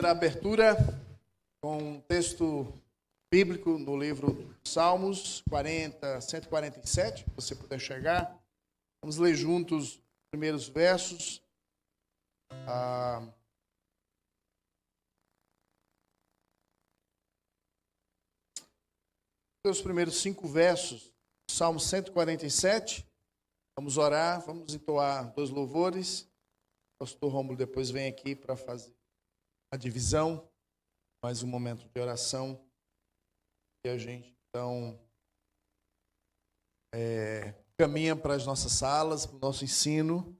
dar abertura com um texto bíblico no livro Salmos 147, se você puder chegar. Vamos ler juntos os primeiros versos. Os primeiros 5 versos, Salmo 147. Vamos orar, vamos entoar 2 louvores. O pastor Rômulo depois vem aqui para fazer a divisão, mais um momento de oração. E a gente, então, caminha para as nossas salas, para o nosso ensino.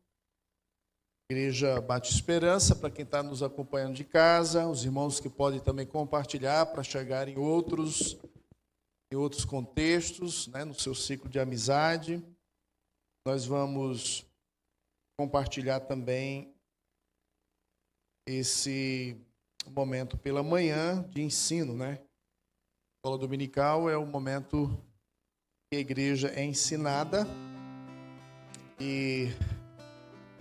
Igreja Bate Esperança, para quem está nos acompanhando de casa, os irmãos que podem também compartilhar para chegar em outros contextos, né, no seu ciclo de amizade. Nós vamos compartilhar também esse momento pela manhã de ensino, né? A escola dominical é o momento que a igreja é ensinada e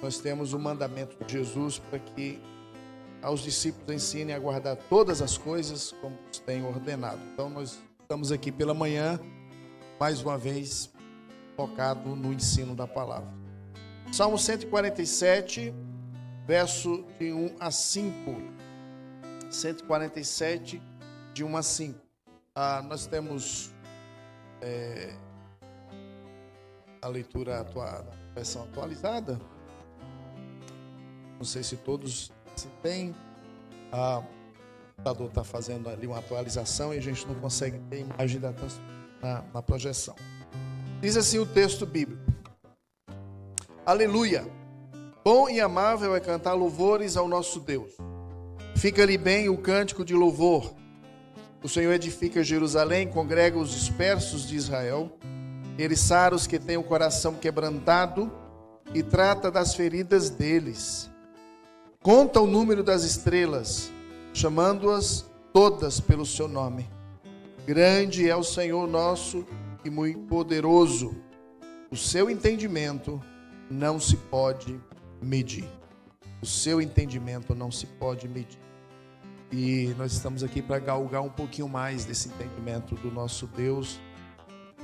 nós temos o mandamento de Jesus para que aos discípulos ensinem a guardar todas as coisas como os tem ordenado. Então nós estamos aqui pela manhã, mais uma vez, focado no ensino da palavra. Salmo 147, verso de 1 a 5. 147, de 1 a 5. Nós temos a leitura atuada, a versão atualizada. Não sei se todos se têm. O computador está fazendo ali uma atualização e a gente não consegue ter a imagem na projeção. Diz assim o texto bíblico: Aleluia! Bom e amável é cantar louvores ao nosso Deus. Fica-lhe bem o cântico de louvor. O Senhor edifica Jerusalém, congrega os dispersos de Israel. Ele sara os que têm o coração quebrantado e trata das feridas deles. Conta o número das estrelas, chamando-as todas pelo seu nome. Grande é o Senhor nosso e muito poderoso. O seu entendimento não se pode medir. O seu entendimento não se pode medir. E nós estamos aqui para galgar um pouquinho mais desse entendimento do nosso Deus,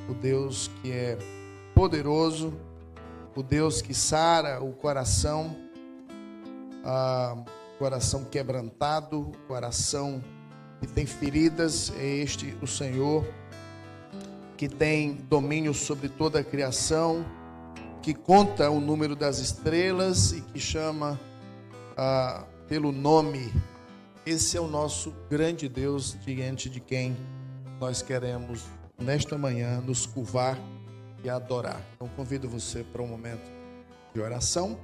o Deus que é poderoso, o Deus que sara o coração, coração quebrantado, coração que tem feridas. É este o Senhor que tem domínio sobre toda a criação, que conta o número das estrelas e que chama pelo nome. Esse é o nosso grande Deus, diante de quem nós queremos, nesta manhã, nos curvar e adorar. Então, convido você para um momento de oração.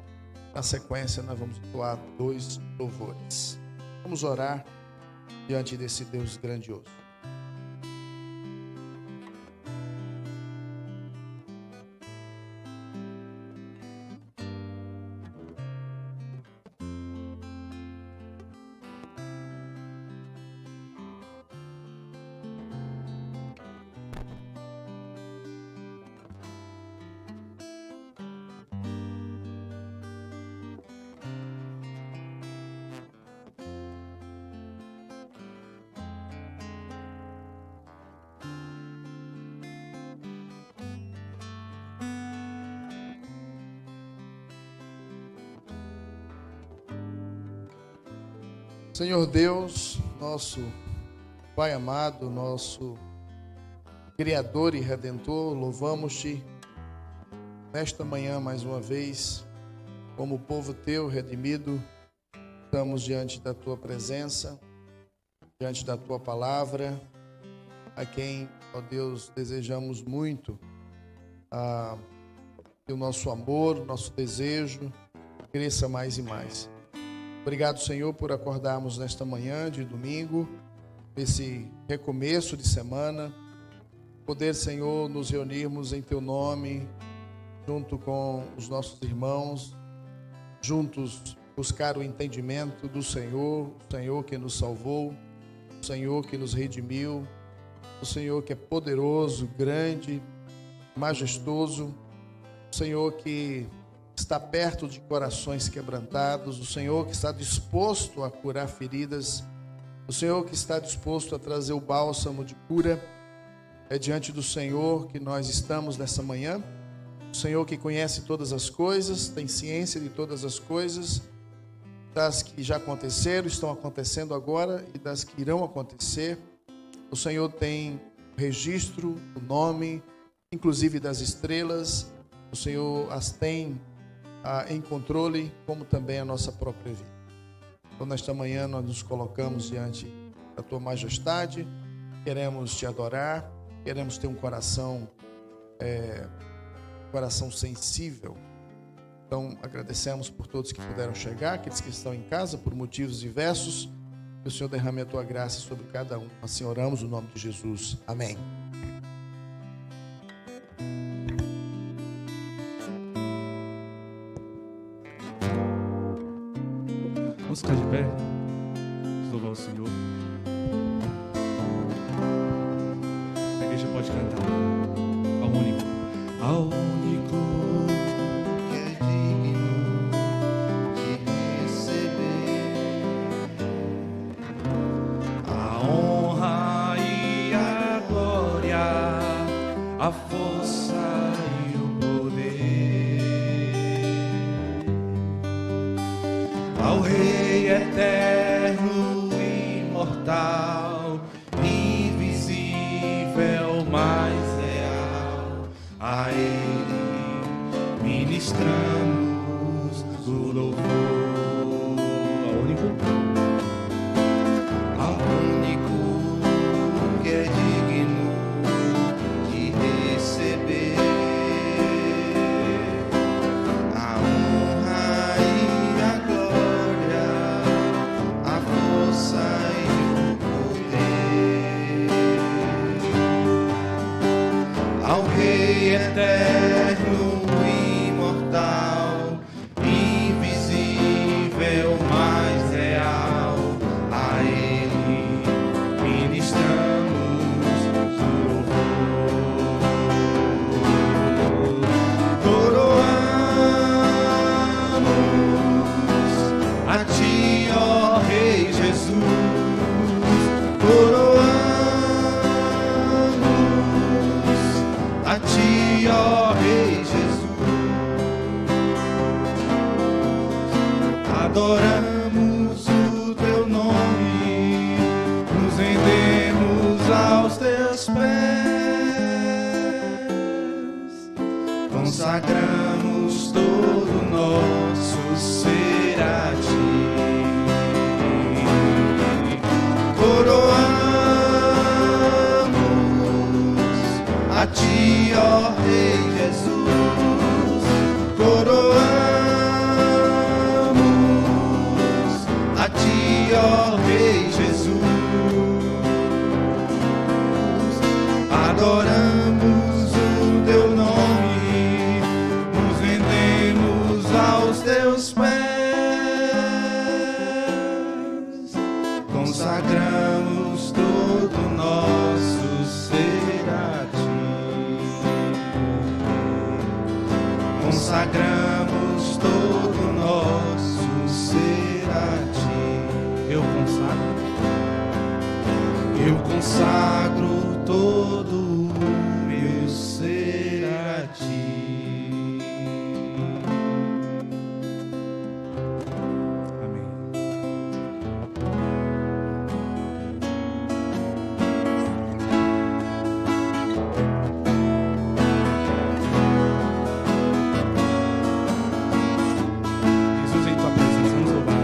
Na sequência, nós vamos entoar 2 louvores. Vamos orar diante desse Deus grandioso. Senhor Deus, nosso Pai amado, nosso Criador e Redentor, louvamos-te nesta manhã mais uma vez, como povo teu redimido. Estamos diante da tua presença, diante da tua palavra, a quem, ó Deus, desejamos muito que o nosso amor, o nosso desejo cresça mais e mais. Obrigado, Senhor, por acordarmos nesta manhã de domingo, esse recomeço de semana, poder, Senhor, nos reunirmos em Teu nome, junto com os nossos irmãos, juntos buscar o entendimento do Senhor, o Senhor que nos salvou, o Senhor que nos redimiu, o Senhor que é poderoso, grande, majestoso, o Senhor que está perto de corações quebrantados, o Senhor que está disposto a curar feridas, o Senhor que está disposto a trazer o bálsamo de cura. É diante do Senhor que nós estamos nessa manhã. O Senhor que conhece todas as coisas, tem ciência de todas as coisas, das que já aconteceram, estão acontecendo agora e das que irão acontecer. O Senhor tem registro, o nome, inclusive das estrelas. O Senhor as tem em controle, como também a nossa própria vida. Então, nesta manhã, nós nos colocamos diante da Tua Majestade, queremos Te adorar, queremos ter um coração sensível. Então, agradecemos por todos que puderam chegar, aqueles que estão em casa por motivos diversos. Que o Senhor derrame a Tua graça sobre cada um. Assim oramos no nome de Jesus. Amém. Vamos ficar de pé, louvar o Senhor. A igreja pode cantar ao único que é digno de receber a honra e a glória, a força e o poder, ao Rei eterno, imortal, invisível, mais real, a Ele ministramos o louvor, ao único que é digno de receber a honra e a glória, a força e o poder, ao Rei eterno, imortal, invisível, mais real, a Ele ministramos o louvor. Coroamos a Ti, ó Rei Jesus, coroamos a Ti, ó Rei Jesus, adoramos o Teu nome, nos rendemos aos Teus pés, consagramos todo o nosso ser a Ti. Coroamos a Ti, ó Rei Jesus, coroamos a Ti, ó Rei Jesus, adoramos o Teu nome, nos rendemos aos Teus pés, consagramos todo o nosso ser a Ti. Consagramos todo o nosso ser a Ti. Eu consagro todo o meu ser a Ti. Amém. Jesus, em Tua presença, nos louvar.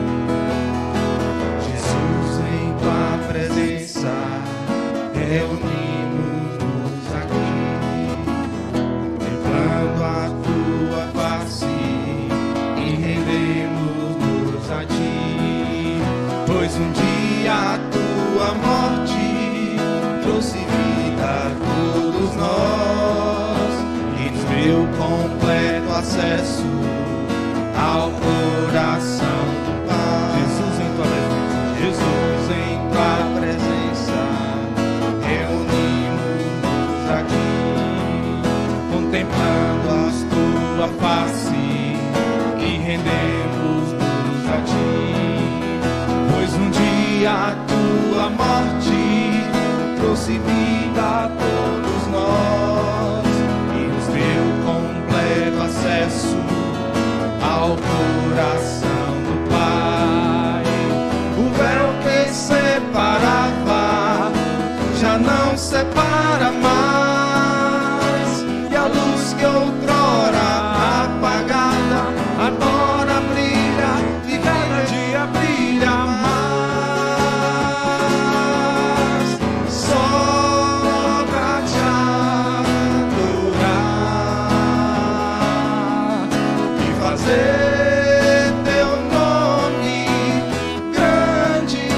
Jesus, em Tua presença, reunimos-nos aqui, contemplando a Tua face e rendemos-nos a Ti, pois um dia a Tua morte trouxe vida a todos nós e nos deu completo acesso ao coração do Pai. Jesus, em Tua presença. Jesus, em Tua presença, reunimos-nos aqui, contemplando a Tua face sua morte trouxe vida a todos nós e nos deu completo acesso ao coração do Pai. O véu que separava já não separa mais, e a luz que outrora apagada agora brilha e cada dia brilha mais. Só pra te adorar e fazer teu nome grande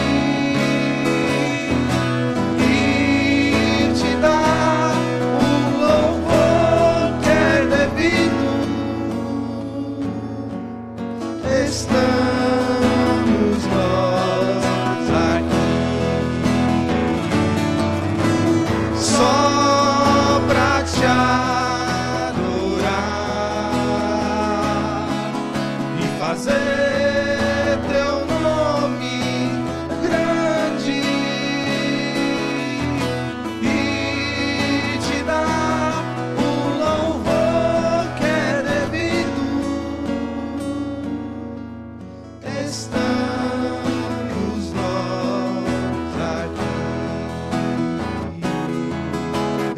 e te dar o louvor que é devido. Estamos nós aqui só pra te adorar e fazer teu nome grande e te dar o louvor que é devido. Estamos nós aqui.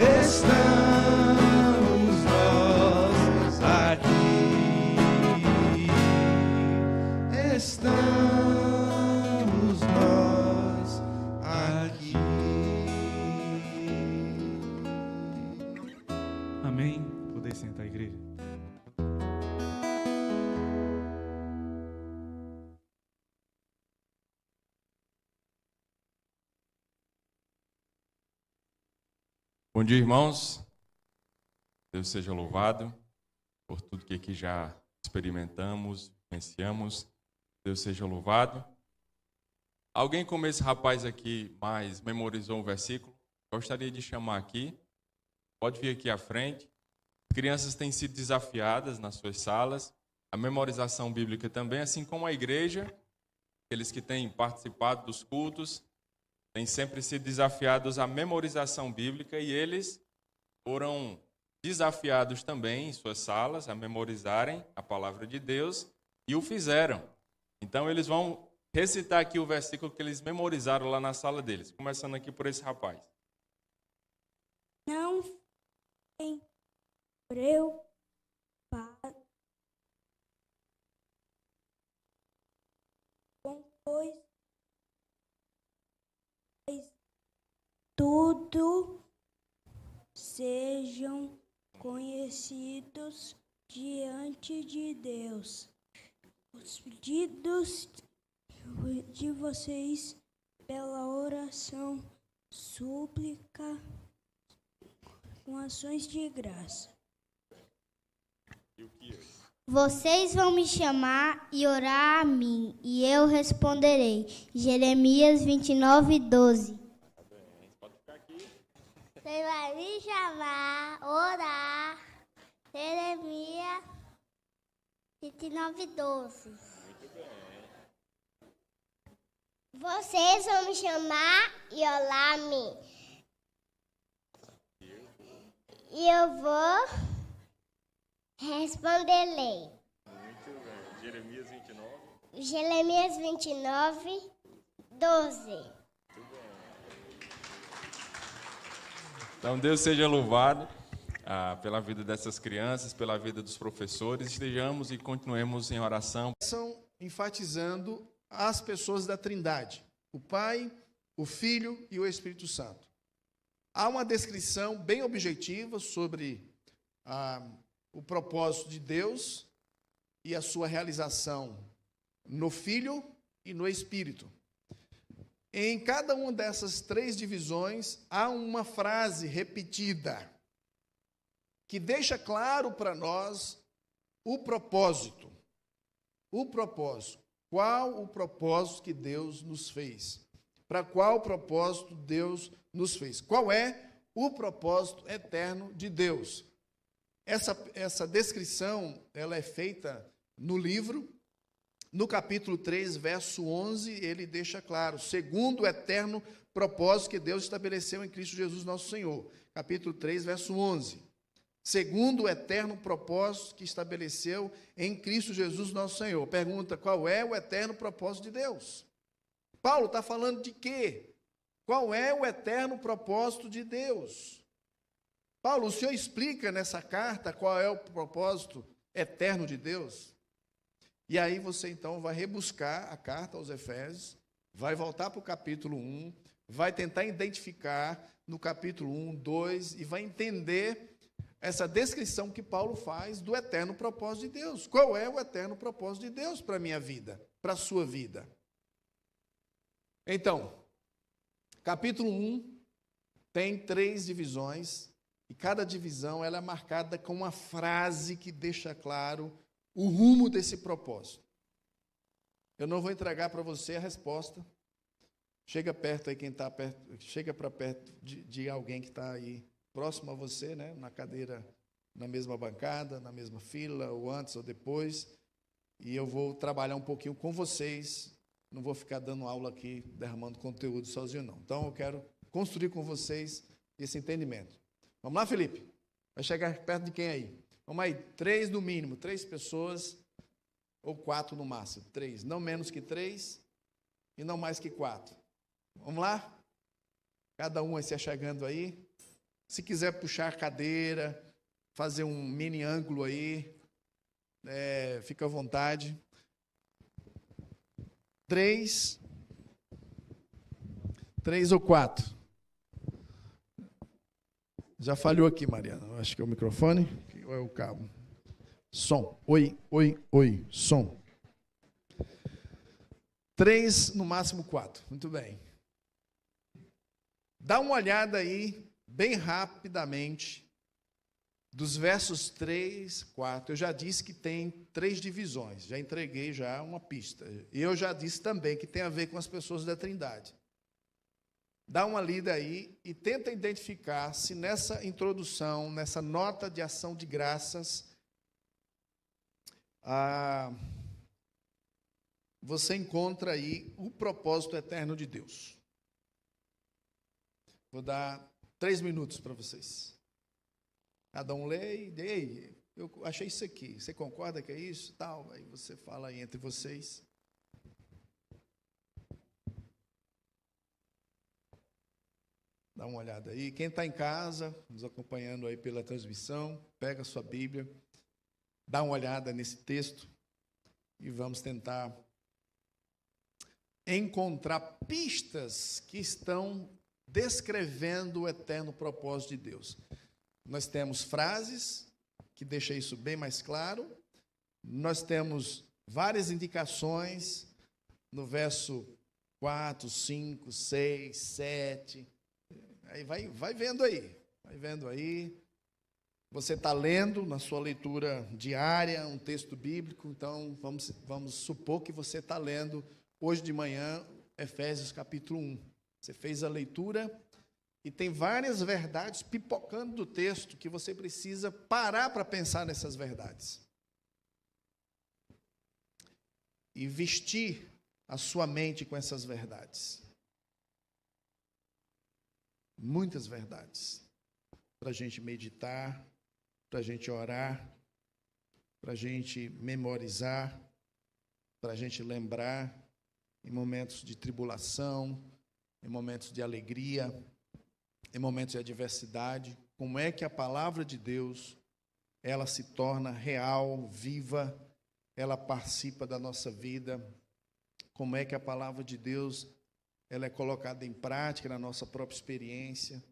Estamos nós aqui. Estamos nós aqui. Amém. Poder sentar, igreja. Bom dia, irmãos. Deus seja louvado por tudo que aqui já experimentamos, vivenciamos. Deus seja louvado. Alguém como esse rapaz aqui mais memorizou um versículo? Gostaria de chamar aqui. Pode vir aqui à frente. Crianças têm sido desafiadas nas suas salas. A memorização bíblica também, assim como a igreja. Aqueles que têm participado dos cultos têm sempre sido desafiados à memorização bíblica e eles foram desafiados também em suas salas a memorizarem a palavra de Deus e o fizeram. Então eles vão recitar aqui o versículo que eles memorizaram lá na sala deles, começando aqui por esse rapaz. Não fiquem preocupados com coisas, tudo sejam conhecidos diante de Deus. Os pedidos de vocês pela oração, súplica, com ações de graça. Vocês vão me chamar e orar a mim, e eu responderei. Jeremias 29:12. Você vai me chamar, orar. Jeremias 29:12. Vocês vão me chamar e orar a mim, e eu vou responder-lhe. Jeremias 29:12. Então Deus seja louvado pela vida dessas crianças, pela vida dos professores. Estejamos e continuemos em oração. São enfatizando as pessoas da Trindade, o Pai, o Filho e o Espírito Santo. Há uma descrição bem objetiva sobre o propósito de Deus e a sua realização no Filho e no Espírito. Em cada uma dessas três divisões, há uma frase repetida que deixa claro para nós o propósito. O propósito. Qual o propósito que Deus nos fez? Para qual propósito Deus nos fez? Qual é o propósito eterno de Deus? Essa descrição ela é feita no livro no capítulo 3, verso 11, ele deixa claro, segundo o eterno propósito que Deus estabeleceu em Cristo Jesus nosso Senhor. Capítulo 3, verso 11. Segundo o eterno propósito que estabeleceu em Cristo Jesus nosso Senhor. Pergunta, qual é o eterno propósito de Deus? Paulo está falando de quê? Qual é o eterno propósito de Deus? Paulo, o senhor explica nessa carta qual é o propósito eterno de Deus? E aí você então vai rebuscar a carta aos Efésios, vai voltar para o capítulo 1, vai tentar identificar no capítulo 1, 2, e vai entender essa descrição que Paulo faz do eterno propósito de Deus. Qual é o eterno propósito de Deus para a minha vida, para a sua vida? Então, capítulo 1 tem 3 divisões, e cada divisão ela é marcada com uma frase que deixa claro o rumo desse propósito. Eu não vou entregar para você a resposta. Chega perto aí, quem está perto, chega para perto de alguém que está aí próximo a você, né, na cadeira, na mesma bancada, na mesma fila, ou antes ou depois, e eu vou trabalhar um pouquinho com vocês, não vou ficar dando aula aqui, derramando conteúdo sozinho, não. Então, eu quero construir com vocês esse entendimento. Vamos lá, Felipe? Vai chegar perto de quem aí? Vamos aí, 3 no mínimo, 3 pessoas, ou 4 no máximo, 3, não menos que 3, e não mais que 4. Vamos lá? Cada um aí se achegando aí. Se quiser puxar a cadeira, fazer um mini ângulo aí, fica à vontade. 3 ou 4? Já falhou aqui, Mariana. Acho que é o microfone ou é o cabo? Som. Oi, som. 3, no máximo 4. Muito bem. Dá uma olhada aí, bem rapidamente, dos versos 3, 4. Eu já disse que tem 3 divisões, já entreguei já uma pista. E eu já disse também que tem a ver com as pessoas da Trindade. Dá uma lida aí e tenta identificar se nessa introdução, nessa nota de ação de graças, você encontra aí o propósito eterno de Deus. Vou dar 3 minutos para vocês. Cada um lê e ei, eu achei isso aqui. Você concorda que é isso? Tal. Aí você fala aí entre vocês. Dá uma olhada aí. Quem está em casa, nos acompanhando aí pela transmissão, pega a sua Bíblia, dá uma olhada nesse texto e vamos tentar encontrar pistas que estão descrevendo o eterno propósito de Deus. Nós temos frases que deixam isso bem mais claro. Nós temos várias indicações no verso 4, 5, 6, 7. Aí vai vendo aí. Vai vendo aí. Você está lendo na sua leitura diária um texto bíblico, então vamos supor que você está lendo hoje de manhã Efésios capítulo 1. Você fez a leitura e tem várias verdades pipocando do texto que você precisa parar para pensar nessas verdades. E vestir a sua mente com essas verdades. Muitas verdades. Para a gente meditar, para a gente orar, para a gente memorizar, para a gente lembrar em momentos de tribulação, em momentos de alegria, em momentos de adversidade, como é que a palavra de Deus, ela se torna real, viva, ela participa da nossa vida, como é que a palavra de Deus, ela é colocada em prática na nossa própria experiência,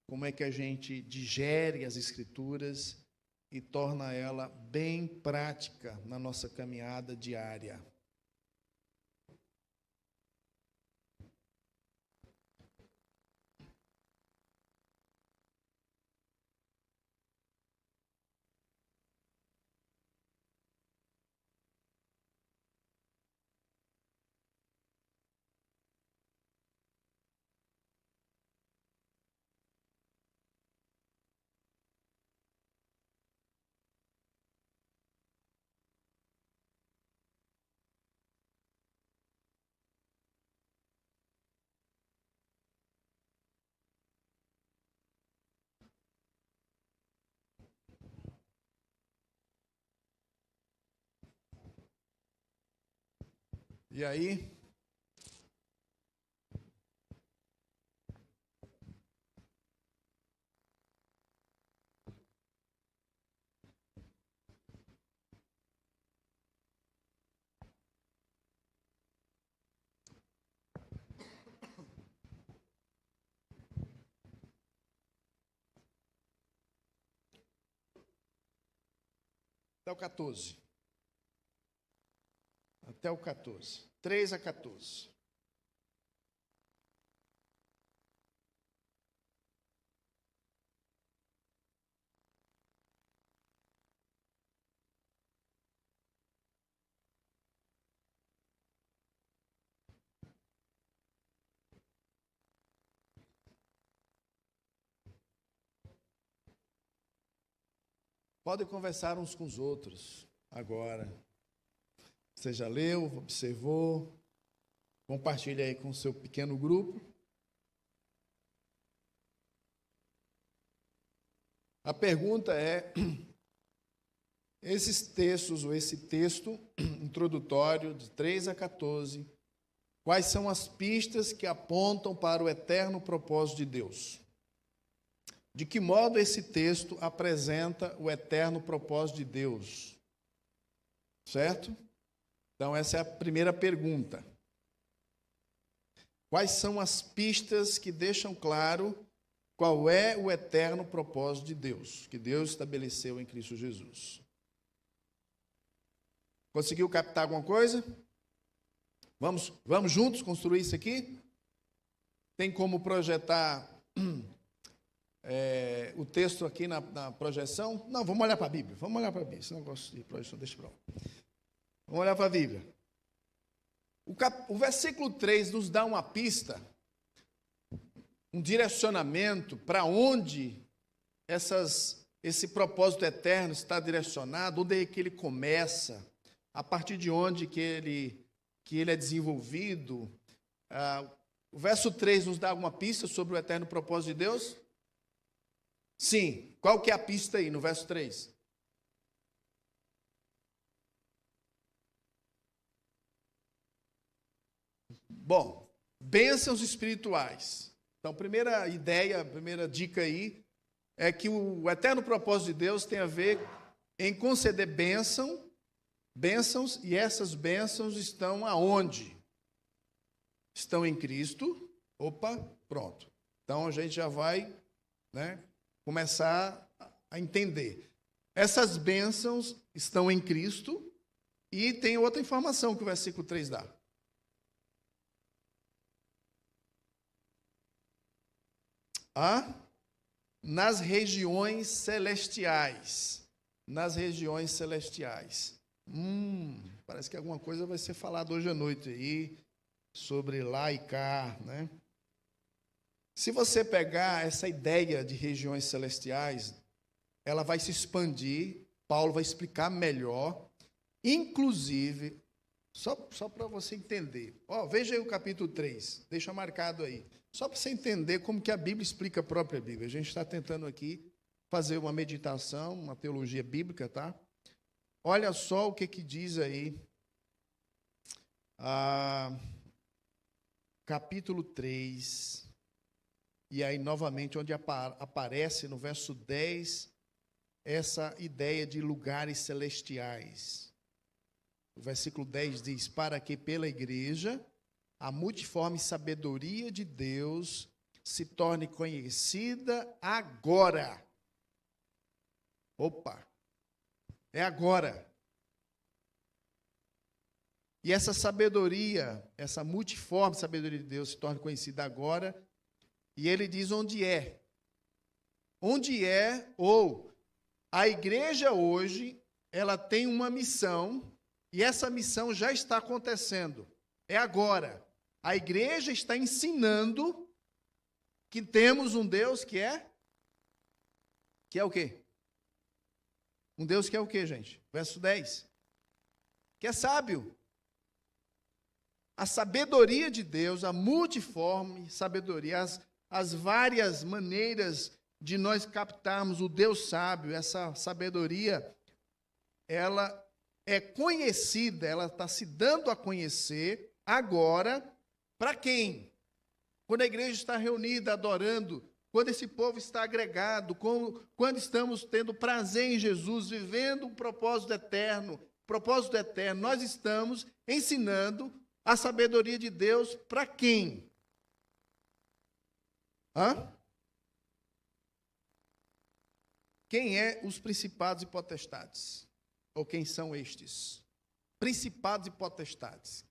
como é que a gente digere as Escrituras e torna ela bem prática na nossa caminhada diária. E aí? Até o 14. Até o 14. 3 a 14. Podem conversar uns com os outros agora. Você já leu, observou, compartilha aí com o seu pequeno grupo. A pergunta é, esses textos, ou esse texto introdutório de 3 a 14, quais são as pistas que apontam para o eterno propósito de Deus? De que modo esse texto apresenta o eterno propósito de Deus? Certo? Então, essa é a primeira pergunta. Quais são as pistas que deixam claro qual é o eterno propósito de Deus, que Deus estabeleceu em Cristo Jesus? Conseguiu captar alguma coisa? Vamos juntos construir isso aqui? Tem como projetar o texto aqui na projeção? Não, vamos olhar para a Bíblia. Vamos olhar para a Bíblia. Esse negócio de projeção, deixa para lá. Vamos olhar para a Bíblia. O versículo 3 nos dá uma pista, um direcionamento para onde esse propósito eterno está direcionado, onde é que ele começa, a partir de onde que ele é desenvolvido. O verso 3 nos dá alguma pista sobre o eterno propósito de Deus? Sim. Qual que é a pista aí no verso 3? Bom, bênçãos espirituais. Então, primeira ideia, primeira dica aí, é que o eterno propósito de Deus tem a ver em conceder bênçãos, e essas bênçãos estão aonde? Estão em Cristo. Opa, pronto. Então, a gente já vai, começar a entender. Essas bênçãos estão em Cristo e tem outra informação que o versículo 3 dá. Nas regiões celestiais. Nas regiões celestiais. Parece que alguma coisa vai ser falada hoje à noite aí, sobre lá e cá, né? Se você pegar essa ideia de regiões celestiais, ela vai se expandir, Paulo vai explicar melhor, inclusive, só para você entender. Veja aí o capítulo 3, deixa marcado aí. Só para você entender como que a Bíblia explica a própria Bíblia. A gente está tentando aqui fazer uma meditação, uma teologia bíblica, tá? Olha só o que diz aí, capítulo 3, e aí novamente onde aparece no verso 10 essa ideia de lugares celestiais. O versículo 10 diz, para que pela igreja a multiforme sabedoria de Deus se torne conhecida agora. Opa! É agora. E essa sabedoria, essa multiforme sabedoria de Deus se torna conhecida agora. E ele diz onde é. Onde é, ou a igreja hoje, ela tem uma missão, e essa missão já está acontecendo. É agora. A igreja está ensinando que temos um Deus que é o quê? Um Deus que é o quê, gente? Verso 10. Que é sábio. A sabedoria de Deus, a multiforme sabedoria, as várias maneiras de nós captarmos o Deus sábio, essa sabedoria, ela é conhecida, ela está se dando a conhecer agora para quem? Quando a igreja está reunida, adorando, quando esse povo está agregado, quando estamos tendo prazer em Jesus, vivendo um propósito eterno, nós estamos ensinando a sabedoria de Deus para quem? Quem é os principados e potestades? Ou quem são estes? Principados e potestades.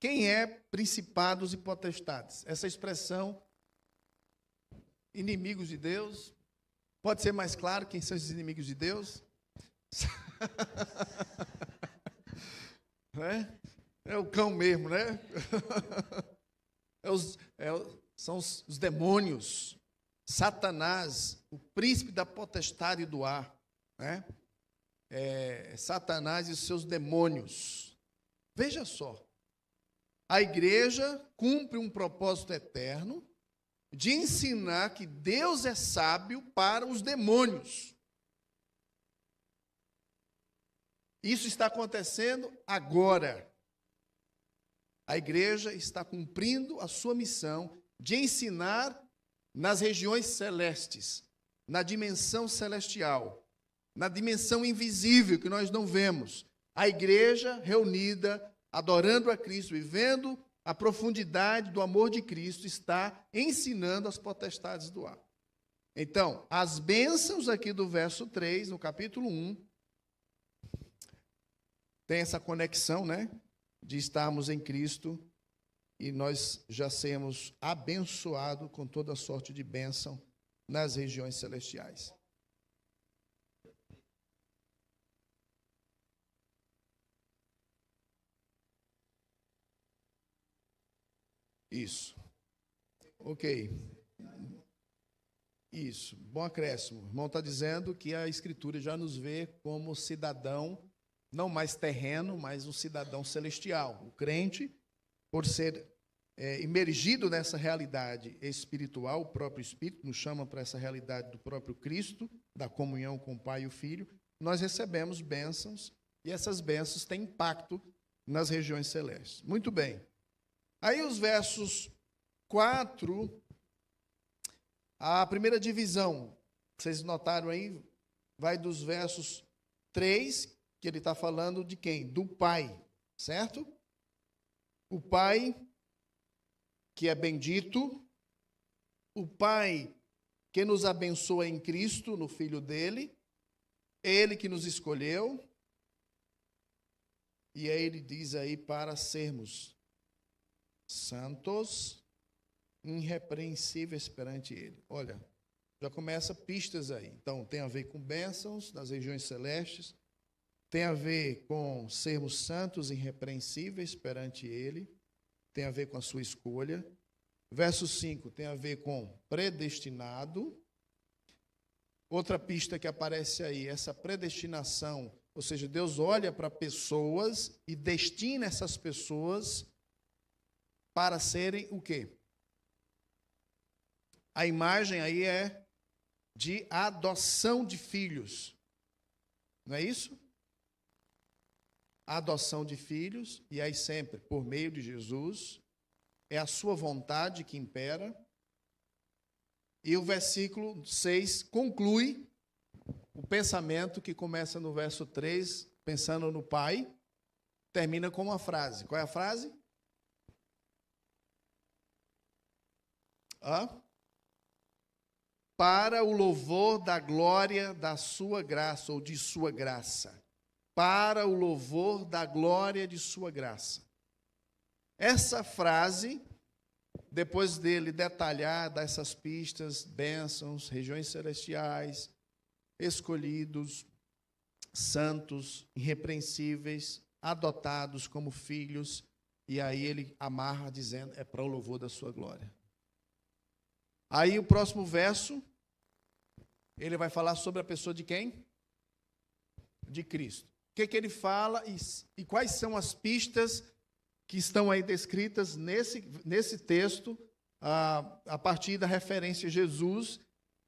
Quem é principados e potestades? Essa expressão, inimigos de Deus, pode ser mais claro quem são esses inimigos de Deus? É o cão mesmo, né? São os demônios, Satanás, o príncipe da potestade do ar, né? Satanás e os seus demônios. Veja só, a igreja cumpre um propósito eterno de ensinar que Deus é sábio para os demônios. Isso está acontecendo agora. A igreja está cumprindo a sua missão de ensinar nas regiões celestes, na dimensão celestial, na dimensão invisível que nós não vemos. A igreja reunida, adorando a Cristo, vivendo a profundidade do amor de Cristo, está ensinando as potestades do ar. Então, as bênçãos aqui do verso 3, no capítulo 1, tem essa conexão, né? De estarmos em Cristo e nós já sermos abençoados com toda sorte de bênção nas regiões celestiais. Isso. Ok. Isso. Bom acréscimo. O irmão está dizendo que a Escritura já nos vê como cidadão, não mais terreno, mas um cidadão celestial. O crente, por ser imergido nessa realidade espiritual, o próprio Espírito nos chama para essa realidade do próprio Cristo, da comunhão com o Pai e o Filho, nós recebemos bênçãos, e essas bênçãos têm impacto nas regiões celestes. Muito bem. Aí os versos 4, a primeira divisão, vocês notaram aí, vai dos versos 3, que ele está falando de quem? Do Pai, certo? O Pai que é bendito, o Pai que nos abençoa em Cristo, no Filho dele, ele que nos escolheu, e aí ele diz aí para sermos santos, irrepreensíveis perante ele. Olha, já começa pistas aí. Então, tem a ver com bênçãos nas regiões celestes, tem a ver com sermos santos e irrepreensíveis perante ele, tem a ver com a sua escolha. Verso 5 tem a ver com predestinado. Outra pista que aparece aí, essa predestinação, ou seja, Deus olha para pessoas e destina essas pessoas para serem o quê? A imagem aí é de adoção de filhos. Não é isso? A adoção de filhos, e aí sempre por meio de Jesus, é a sua vontade que impera. E o versículo 6 conclui o pensamento que começa no verso 3, pensando no Pai, termina com uma frase. Qual é a frase? Para o louvor da glória da sua graça, ou de sua graça. Para o louvor da glória de sua graça. Essa frase, depois dele detalhar, dar essas pistas, bênçãos, regiões celestiais, escolhidos, santos, irrepreensíveis, adotados como filhos, e aí ele amarra dizendo, é para o louvor da sua glória. Aí o próximo verso, ele vai falar sobre a pessoa de quem? De Cristo. O que ele fala e quais são as pistas que estão aí descritas nesse texto, a partir da referência a Jesus,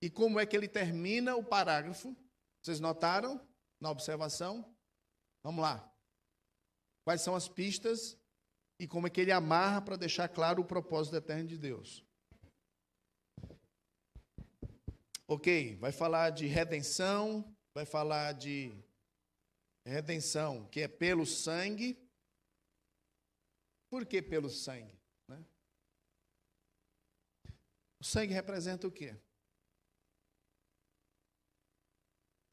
e como é que ele termina o parágrafo? Vocês notaram? na observação? Vamos lá. Quais são as pistas e como é que ele amarra para deixar claro o propósito eterno de Deus? Ok, vai falar de redenção, vai falar de redenção, que é pelo sangue. Por que pelo sangue? Né? O sangue representa o quê?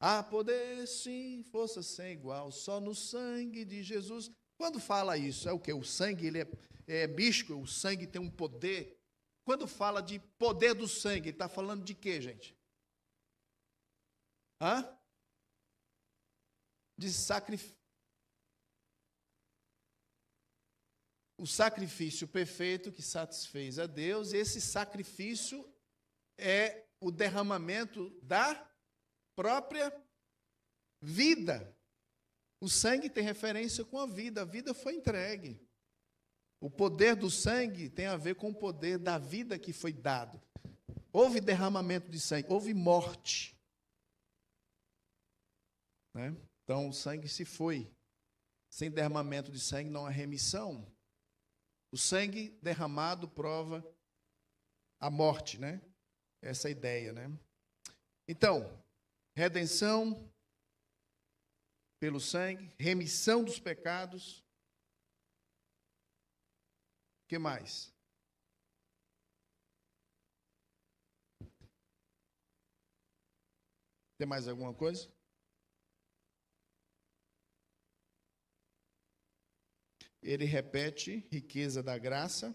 Há poder, sim, força sem igual, só no sangue de Jesus. Quando fala isso, é o quê? O sangue ele é místico, o sangue tem um poder. Quando fala de poder do sangue, ele está falando de quê, gente? De sacrifício. O sacrifício perfeito que satisfez a Deus, esse sacrifício é o derramamento da própria vida. O sangue tem referência com a vida foi entregue. O poder do sangue tem a ver com o poder da vida que foi dado. Houve derramamento de sangue, houve morte. Né? Então, o sangue se foi. Sem derramamento de sangue não há remissão. O sangue derramado prova a morte, né? Essa é a ideia, né? Então, redenção pelo sangue, remissão dos pecados. O que mais? Tem mais alguma coisa? Ele repete riqueza da graça,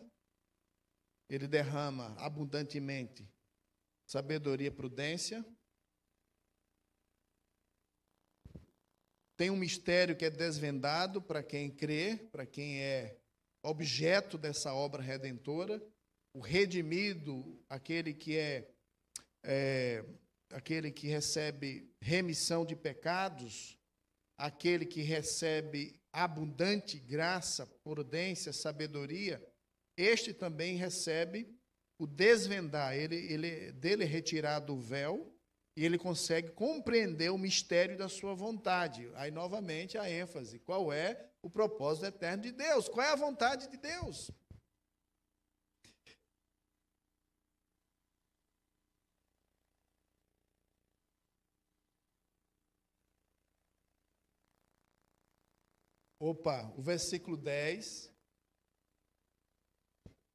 ele derrama abundantemente sabedoria e prudência. Tem um mistério que é desvendado para quem crê, para quem é objeto dessa obra redentora. O redimido, aquele que aquele que recebe remissão de pecados, aquele que recebe abundante graça, prudência, sabedoria, este também recebe o desvendar. Dele é retirado o véu e ele consegue compreender o mistério da sua vontade. Aí, novamente, a ênfase. Qual é o propósito eterno de Deus? Qual é a vontade de Deus? O versículo 10.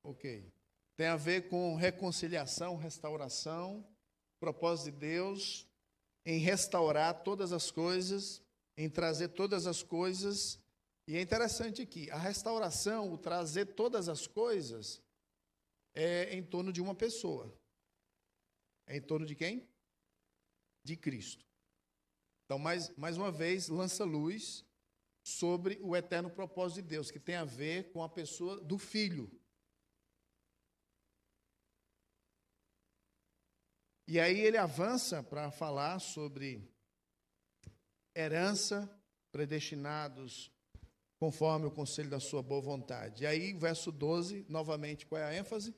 Ok. Tem a ver com reconciliação, restauração, propósito de Deus em restaurar todas as coisas, em trazer todas as coisas. E é interessante aqui, a restauração, o trazer todas as coisas, é em torno de uma pessoa. É em torno de quem? De Cristo. Então, mais uma vez, lança luz sobre o eterno propósito de Deus, que tem a ver com a pessoa do Filho. E aí ele avança para falar sobre herança, predestinados conforme o conselho da sua boa vontade. E aí, verso 12, novamente, qual é a ênfase?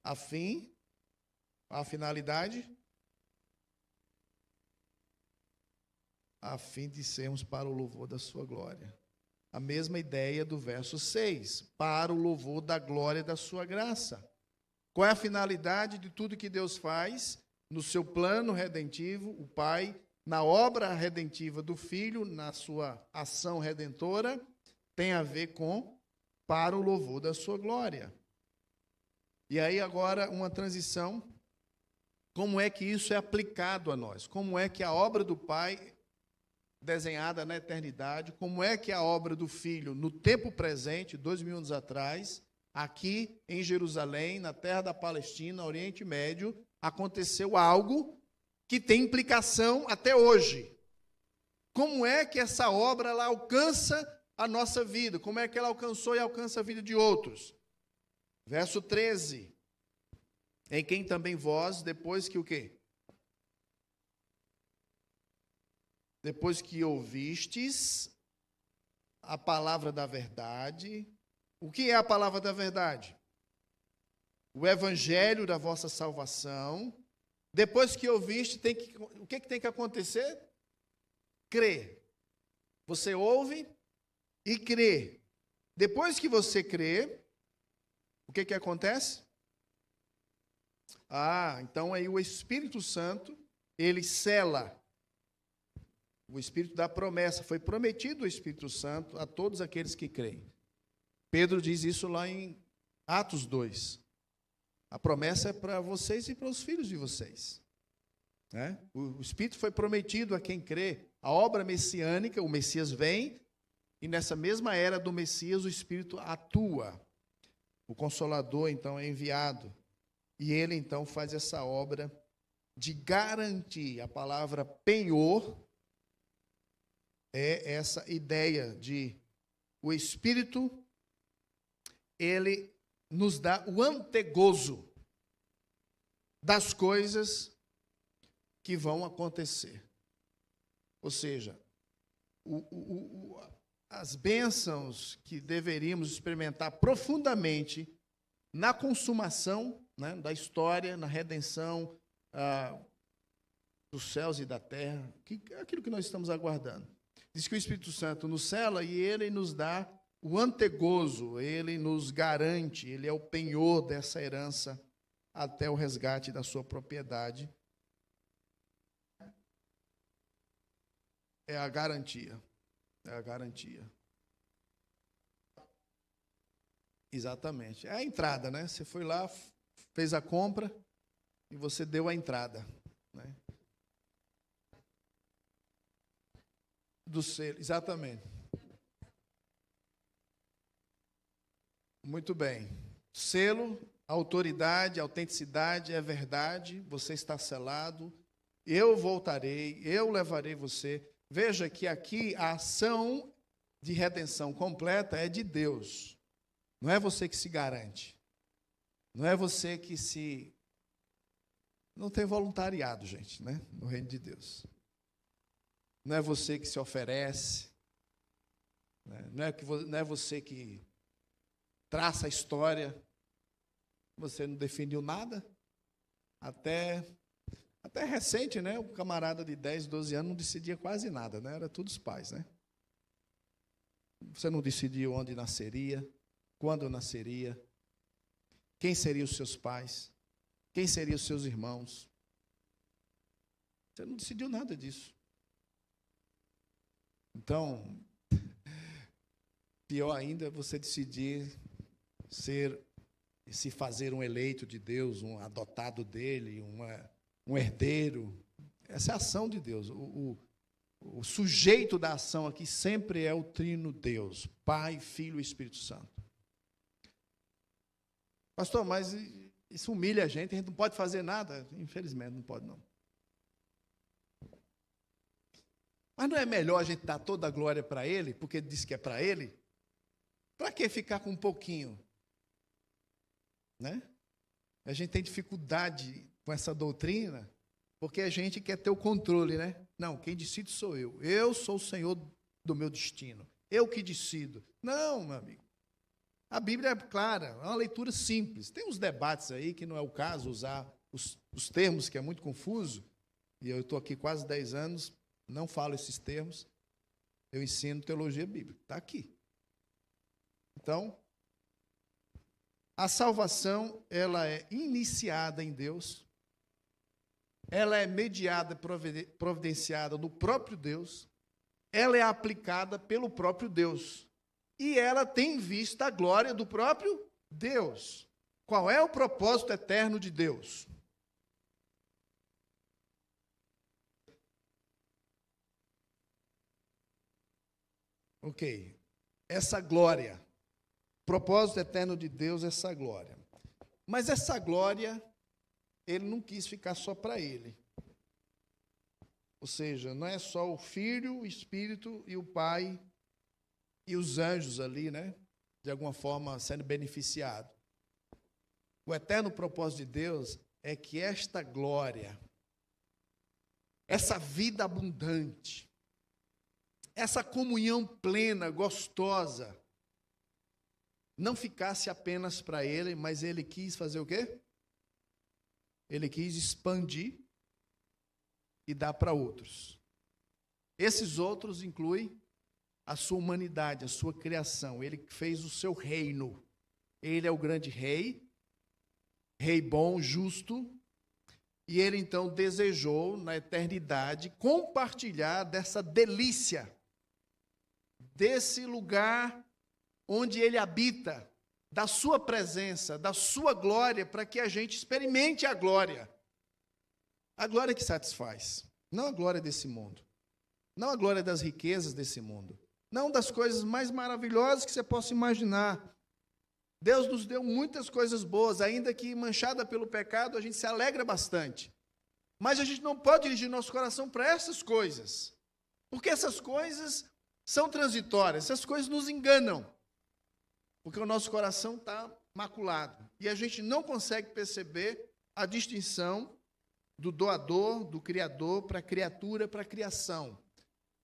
A finalidade? A fim de sermos para o louvor da sua glória. A mesma ideia do verso 6, para o louvor da glória da sua graça. Qual é a finalidade de tudo que Deus faz no seu plano redentivo, o Pai, na obra redentiva do Filho, na sua ação redentora, tem a ver com para o louvor da sua glória. E aí agora uma transição, como é que isso é aplicado a nós? Como é que a obra do Pai desenhada na eternidade, como é que a obra do Filho, no tempo presente, 2000 anos atrás, aqui em Jerusalém, na terra da Palestina, Oriente Médio, aconteceu algo que tem implicação até hoje. Como é que essa obra ela alcança a nossa vida? Como é que ela alcançou e alcança a vida de outros? Verso 13. Em quem também vós, depois que o quê? Depois que ouvistes a palavra da verdade. O que é a palavra da verdade? O evangelho da vossa salvação, Depois que ouviste, o que tem que acontecer? Crer. Você ouve e crê. Depois que você crê, o que acontece? Então aí o Espírito Santo, ele sela. O Espírito da promessa. Foi prometido o Espírito Santo a todos aqueles que creem. Pedro diz isso lá em Atos 2. A promessa é para vocês e para os filhos de vocês. Né? O Espírito foi prometido a quem crê. A obra messiânica, o Messias vem, e nessa mesma era do Messias, o Espírito atua. O Consolador, então, é enviado. E ele, então, faz essa obra de garantir. A palavra penhor é essa ideia de o Espírito, ele nos dá o antegozo das coisas que vão acontecer. Ou seja, as bênçãos que deveríamos experimentar profundamente na consumação, né, da história, na redenção dos céus e da terra, aquilo que nós estamos aguardando. Diz que o Espírito Santo nos sela e ele nos dá o antegozo, ele nos garante, ele é o penhor dessa herança até o resgate da sua propriedade. É a garantia. É a garantia. Exatamente. É a entrada, né? Você foi lá, fez a compra e você deu a entrada, né? Do selo, exatamente. Muito bem. Selo, autoridade, autenticidade, é verdade, você está selado, eu voltarei, eu levarei você. Veja que aqui a ação de redenção completa é de Deus. Não é você que se garante. Não é você que se... Não tem voluntariado, gente, né? No reino de Deus. Não é você que se oferece. Não é você que traça a história. Você não definiu nada. Até recente, né? O camarada de 10, 12 anos não decidia quase nada, né? Era tudo os pais, né? Você não decidiu onde nasceria, quando nasceria, quem seriam os seus pais, quem seriam os seus irmãos. Você não decidiu nada disso. Então, pior ainda é você decidir se fazer um eleito de Deus, um adotado dele, um herdeiro. Essa é a ação de Deus. O sujeito da ação aqui sempre é o trino Deus, Pai, Filho e Espírito Santo. Pastor, mas isso humilha a gente não pode fazer nada? Infelizmente, não pode, não. Mas não é melhor a gente dar toda a glória para Ele, porque Ele disse que é para Ele? Para que ficar com um pouquinho? Né? A gente tem dificuldade com essa doutrina, porque a gente quer ter o controle, né? Não, quem decide sou eu. Eu sou o Senhor do meu destino. Eu que decido. Não, meu amigo. A Bíblia é clara, é uma leitura simples. Tem uns debates aí que não é o caso usar os termos, que é muito confuso. E eu estou aqui quase 10 anos, não falo esses termos. Eu ensino teologia bíblica. Está aqui. Então, a salvação, ela é iniciada em Deus. Ela é mediada, providenciada no próprio Deus. Ela é aplicada pelo próprio Deus. E ela tem vista a glória do próprio Deus. Qual é o propósito eterno de Deus? Ok. Essa glória. Propósito eterno de Deus, essa glória. Mas essa glória, ele não quis ficar só para ele. Ou seja, não é só o Filho, o Espírito e o Pai e os anjos ali, né? De alguma forma sendo beneficiados. O eterno propósito de Deus é que esta glória, essa vida abundante, essa comunhão plena, gostosa, não ficasse apenas para ele, mas ele quis fazer o quê? Ele quis expandir e dar para outros. Esses outros incluem a sua humanidade, a sua criação. Ele fez o seu reino. Ele é o grande rei, rei bom, justo, e ele então desejou, na eternidade, compartilhar dessa delícia, desse lugar onde ele habita, da sua presença, da sua glória, para que a gente experimente a glória que satisfaz, não a glória desse mundo, não a glória das riquezas desse mundo, não das coisas mais maravilhosas que você possa imaginar. Deus nos deu muitas coisas boas, ainda que manchada pelo pecado, a gente se alegra bastante. Mas a gente não pode dirigir nosso coração para essas coisas, porque essas coisas são transitórias, essas coisas nos enganam, porque o nosso coração está maculado, e a gente não consegue perceber a distinção do doador, do criador, para a criatura, para a criação.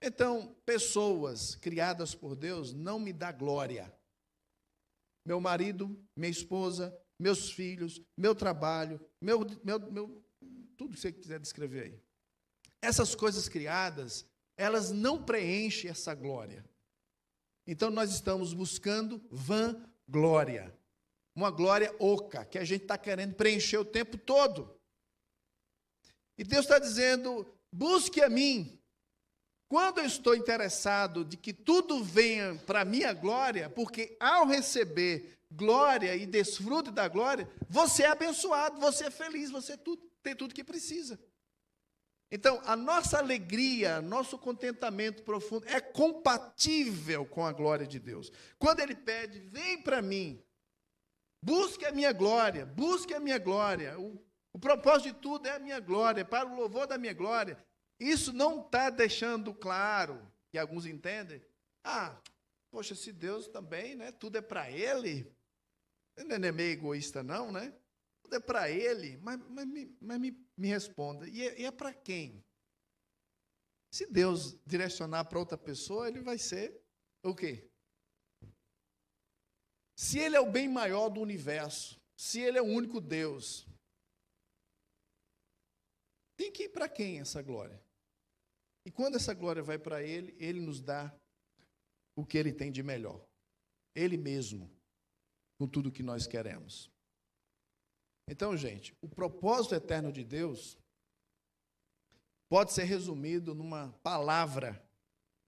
Então, pessoas criadas por Deus não me dão glória. Meu marido, minha esposa, meus filhos, meu trabalho, tudo que você quiser descrever aí. Essas coisas criadas, elas não preenchem essa glória. Então, nós estamos buscando vanglória. Uma glória oca, que a gente está querendo preencher o tempo todo. E Deus está dizendo, busque a mim. Quando eu estou interessado de que tudo venha para a minha glória, porque ao receber glória e desfrute da glória, você é abençoado, você é feliz, você tem tudo que precisa. Então, a nossa alegria, nosso contentamento profundo é compatível com a glória de Deus. Quando Ele pede, vem para mim, busque a minha glória, busque a minha glória. O propósito de tudo é a minha glória, para o louvor da minha glória. Isso não está deixando claro, que alguns entendem, poxa, se Deus também, né, tudo é para Ele, ele não é meio egoísta não, né? Tudo é para Ele, mas me responda, e é para quem? Se Deus direcionar para outra pessoa, Ele vai ser o quê? Se Ele é o bem maior do universo, se Ele é o único Deus, tem que ir para quem essa glória? E quando essa glória vai para Ele, Ele nos dá o que Ele tem de melhor. Ele mesmo, com tudo que nós queremos. Então, gente, o propósito eterno de Deus pode ser resumido numa palavra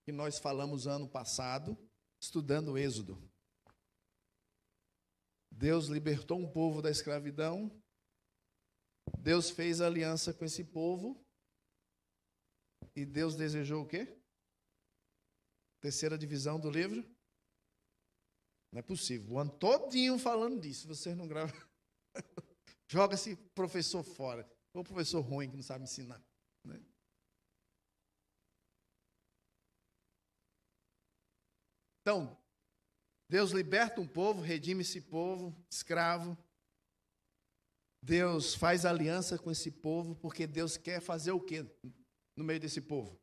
que nós falamos ano passado, estudando o Êxodo. Deus libertou um povo da escravidão, Deus fez aliança com esse povo, e Deus desejou o quê? Terceira divisão do livro? Não é possível. O ano todinho falando disso. Vocês não gravam. Joga esse professor fora. Ou professor ruim que não sabe ensinar. Né? Então, Deus liberta um povo, redime esse povo, escravo. Deus faz aliança com esse povo, porque Deus quer fazer o quê no meio desse povo?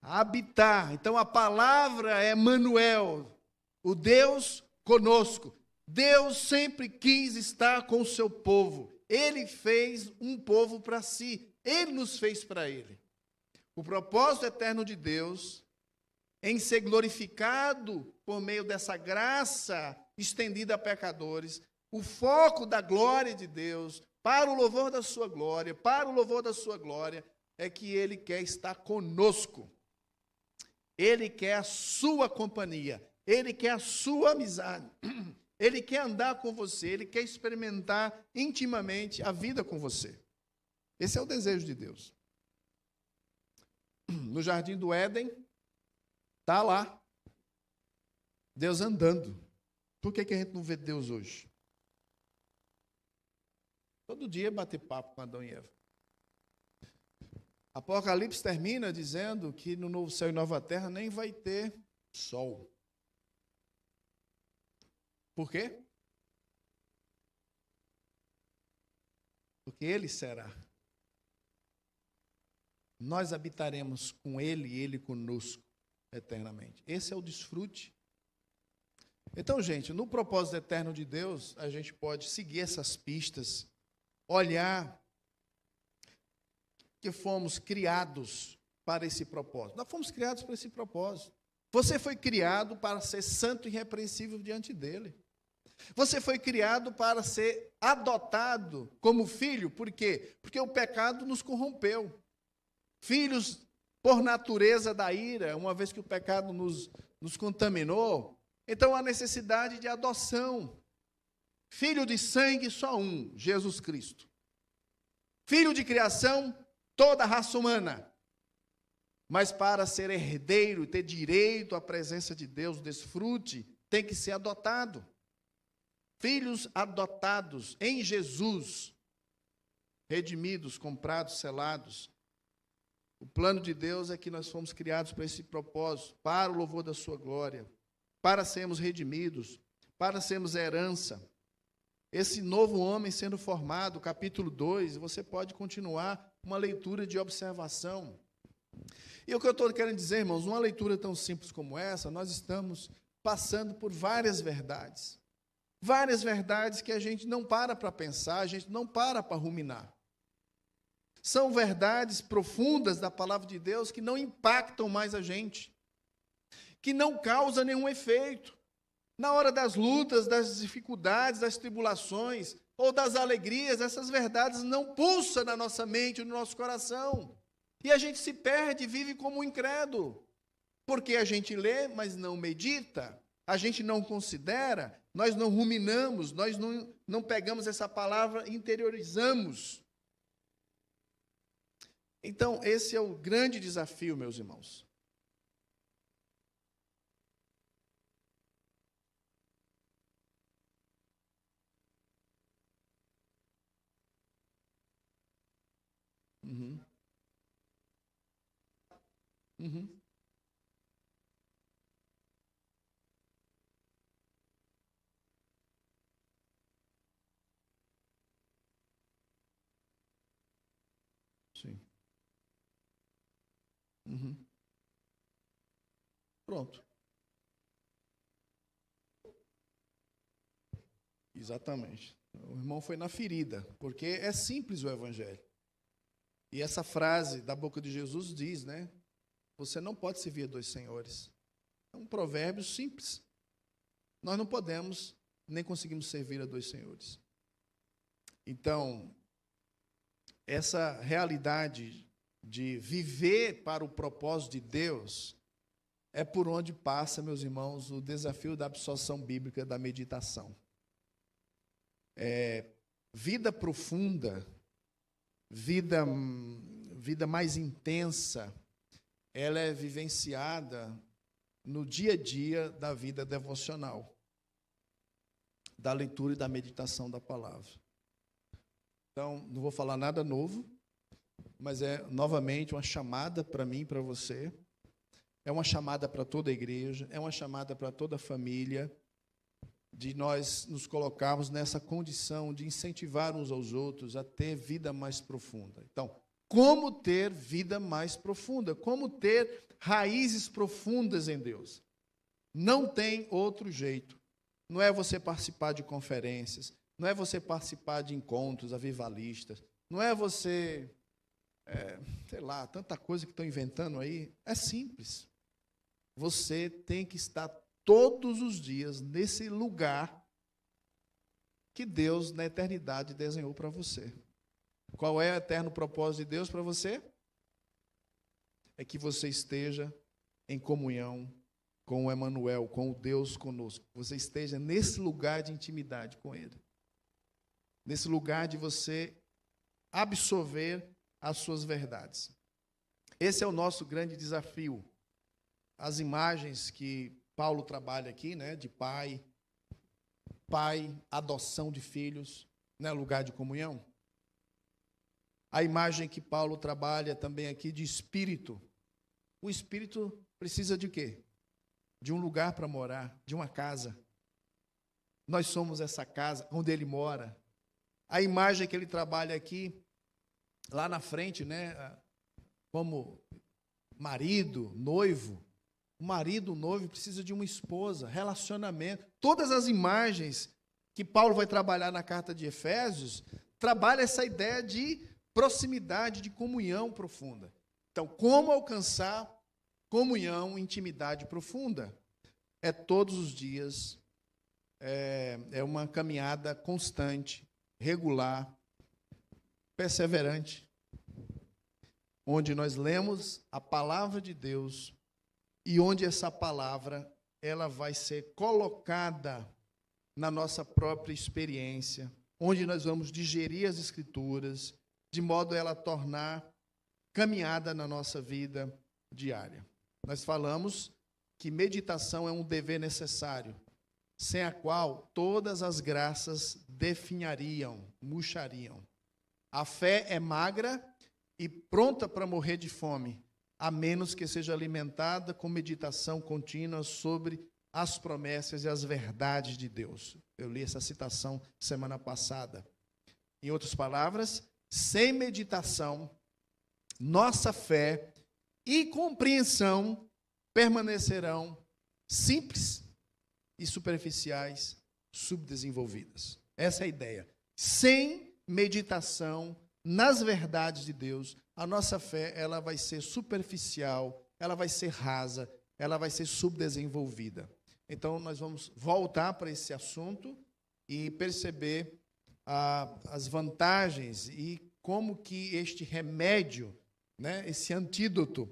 Habitar. Então a palavra é Manuel, o Deus conosco. Deus sempre quis estar com o seu povo. Ele fez um povo para si. Ele nos fez para Ele. O propósito eterno de Deus, em ser glorificado por meio dessa graça estendida a pecadores, o foco da glória de Deus, para o louvor da sua glória, para o louvor da sua glória, é que Ele quer estar conosco. Ele quer a sua companhia. Ele quer a sua amizade. Ele quer andar com você. Ele quer experimentar intimamente a vida com você. Esse é o desejo de Deus. No jardim do Éden, está lá, Deus andando. Por que a gente não vê Deus hoje? Todo dia bater papo com Adão e Eva. Apocalipse termina dizendo que no novo céu e nova terra nem vai ter sol. Por quê? Porque Ele será. Nós habitaremos com Ele e Ele conosco eternamente. Esse é o desfrute. Então, gente, no propósito eterno de Deus, a gente pode seguir essas pistas olhar que fomos criados para esse propósito. Nós fomos criados para esse propósito. Você foi criado para ser santo e irrepreensível diante dele. Você foi criado para ser adotado como filho. Por quê? Porque o pecado nos corrompeu. Filhos, por natureza da ira, uma vez que o pecado nos contaminou, então há necessidade de adoção. Filho de sangue, só um, Jesus Cristo. Filho de criação, toda a raça humana. Mas para ser herdeiro, ter direito à presença de Deus, desfrute, tem que ser adotado. Filhos adotados em Jesus, redimidos, comprados, selados. O plano de Deus é que nós fomos criados para esse propósito, para o louvor da sua glória, para sermos redimidos, para sermos herança. Esse novo homem sendo formado, capítulo 2, você pode continuar uma leitura de observação. E o que eu estou querendo dizer, irmãos, uma leitura tão simples como essa, nós estamos passando por várias verdades. Várias verdades que a gente não para pensar, a gente não para ruminar. São verdades profundas da palavra de Deus que não impactam mais a gente, que não causam nenhum efeito. Na hora das lutas, das dificuldades, das tribulações ou das alegrias, essas verdades não pulsam na nossa mente, no nosso coração. E a gente se perde, vive como um incrédulo. Porque a gente lê, mas não medita, a gente não considera, nós não ruminamos, nós não pegamos essa palavra e interiorizamos. Então, esse é o grande desafio, meus irmãos. Uhum. Uhum. Sim. Uhum. Pronto. Exatamente. O irmão foi na ferida, porque é simples o evangelho. E essa frase da boca de Jesus diz, né? Você não pode servir a dois senhores. É um provérbio simples. Nós não podemos, nem conseguimos servir a dois senhores. Então, essa realidade de viver para o propósito de Deus é por onde passa, meus irmãos, o desafio da absorção bíblica da meditação. Vida profunda, vida mais intensa, ela é vivenciada no dia a dia da vida devocional, da leitura e da meditação da palavra. Então, não vou falar nada novo, mas é novamente uma chamada para mim e para você, é uma chamada para toda a igreja, é uma chamada para toda a família, de nós nos colocarmos nessa condição de incentivar uns aos outros a ter vida mais profunda. Então, como ter vida mais profunda? Como ter raízes profundas em Deus? Não tem outro jeito. Não é você participar de conferências, não é você participar de encontros avivalistas, não é você, sei lá, tanta coisa que estão inventando aí. É simples. Você tem que estar todos os dias nesse lugar que Deus, na eternidade, desenhou para você. Qual é o eterno propósito de Deus para você? É que você esteja em comunhão com o Emanuel, com o Deus conosco. Você esteja nesse lugar de intimidade com Ele. Nesse lugar de você absorver as suas verdades. Esse é o nosso grande desafio. As imagens que Paulo trabalha aqui, né, de pai, adoção de filhos, né, lugar de comunhão. A imagem que Paulo trabalha também aqui de espírito. O espírito precisa de quê? De um lugar para morar, de uma casa. Nós somos essa casa onde ele mora. A imagem que ele trabalha aqui, lá na frente, né, como marido, noivo. O marido, o noivo, precisa de uma esposa, relacionamento. Todas as imagens que Paulo vai trabalhar na carta de Efésios trabalha essa ideia de proximidade, de comunhão profunda. Então, como alcançar comunhão, intimidade profunda? É todos os dias, é uma caminhada constante, regular, perseverante, onde nós lemos a palavra de Deus e onde essa palavra ela vai ser colocada na nossa própria experiência, onde nós vamos digerir as Escrituras, de modo a ela tornar caminhada na nossa vida diária. Nós falamos que meditação é um dever necessário, sem a qual todas as graças definhariam, murchariam. A fé é magra e pronta para morrer de fome, a menos que seja alimentada com meditação contínua sobre as promessas e as verdades de Deus. Eu li essa citação semana passada. Em outras palavras, sem meditação, nossa fé e compreensão permanecerão simples e superficiais, subdesenvolvidas. Essa é a ideia. Sem meditação nas verdades de Deus, a nossa fé ela vai ser superficial, ela vai ser rasa, ela vai ser subdesenvolvida. Então, nós vamos voltar para esse assunto e perceber as vantagens e como que este remédio, né, esse antídoto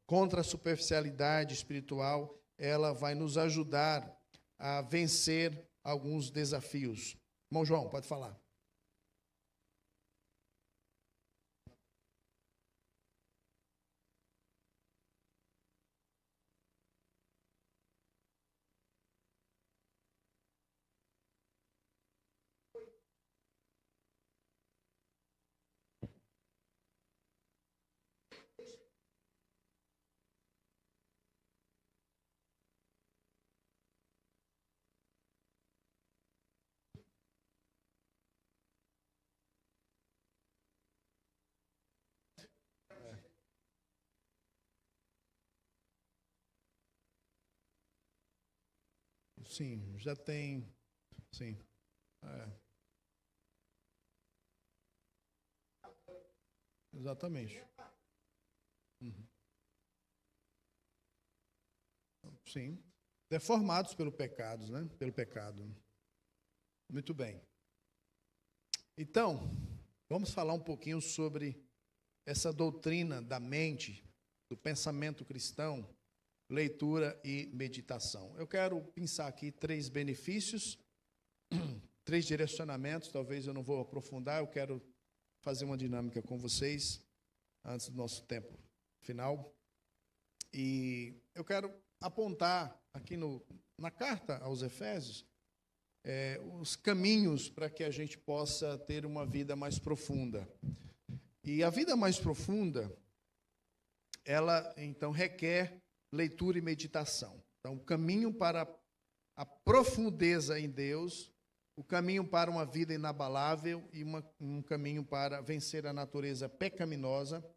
contra a superficialidade espiritual, ela vai nos ajudar a vencer alguns desafios. Irmão João, pode falar. Sim, já tem. Sim. Exatamente. Uhum. Sim. Deformados pelo pecado, né? Pelo pecado. Muito bem. Então, vamos falar um pouquinho sobre essa doutrina da mente, do pensamento cristão, leitura e meditação. Eu quero pensar aqui 3 benefícios, 3 direcionamentos, talvez eu não vou aprofundar, eu quero fazer uma dinâmica com vocês antes do nosso tempo final. E eu quero apontar aqui na carta aos Efésios os caminhos para que a gente possa ter uma vida mais profunda. E a vida mais profunda, ela então requer leitura e meditação. Então, o caminho para a profundeza em Deus, o caminho para uma vida inabalável e um caminho para vencer a natureza pecaminosa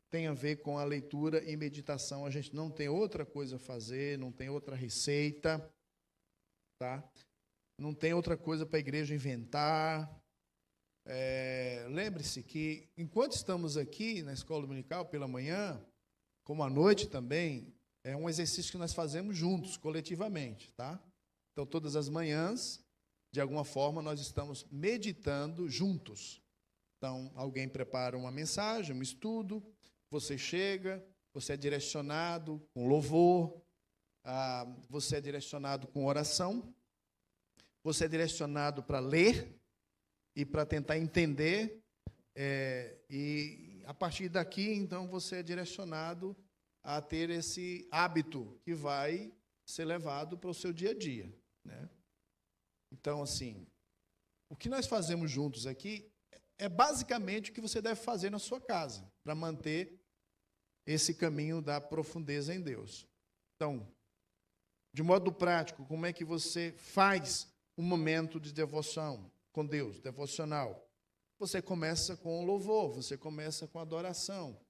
tem a ver com a leitura e meditação. A gente não tem outra coisa a fazer, não tem outra receita, tá? Não tem outra coisa para a igreja inventar. Lembre-se que, enquanto estamos aqui na escola dominical pela manhã, como à noite também, é um exercício que nós fazemos juntos, coletivamente, tá? Então, todas as manhãs, de alguma forma, nós estamos meditando juntos. Então, alguém prepara uma mensagem, um estudo, você chega, você é direcionado com louvor, você é direcionado com oração, você é direcionado para ler e para tentar entender, e a partir daqui, então, você é direcionado a ter esse hábito que vai ser levado para o seu dia a dia, né? Então, assim, o que nós fazemos juntos aqui é basicamente o que você deve fazer na sua casa, para manter esse caminho da profundeza em Deus. Então, de modo prático, como é que você faz um momento de devoção com Deus, devocional? Você começa com louvor, você começa com adoração.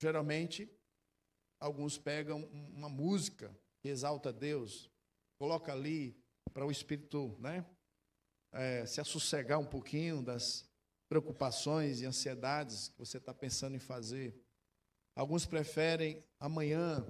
Geralmente, alguns pegam uma música que exalta Deus, coloca ali para o Espírito, né, se assossegar um pouquinho das preocupações e ansiedades que você está pensando em fazer. Alguns preferem amanhã,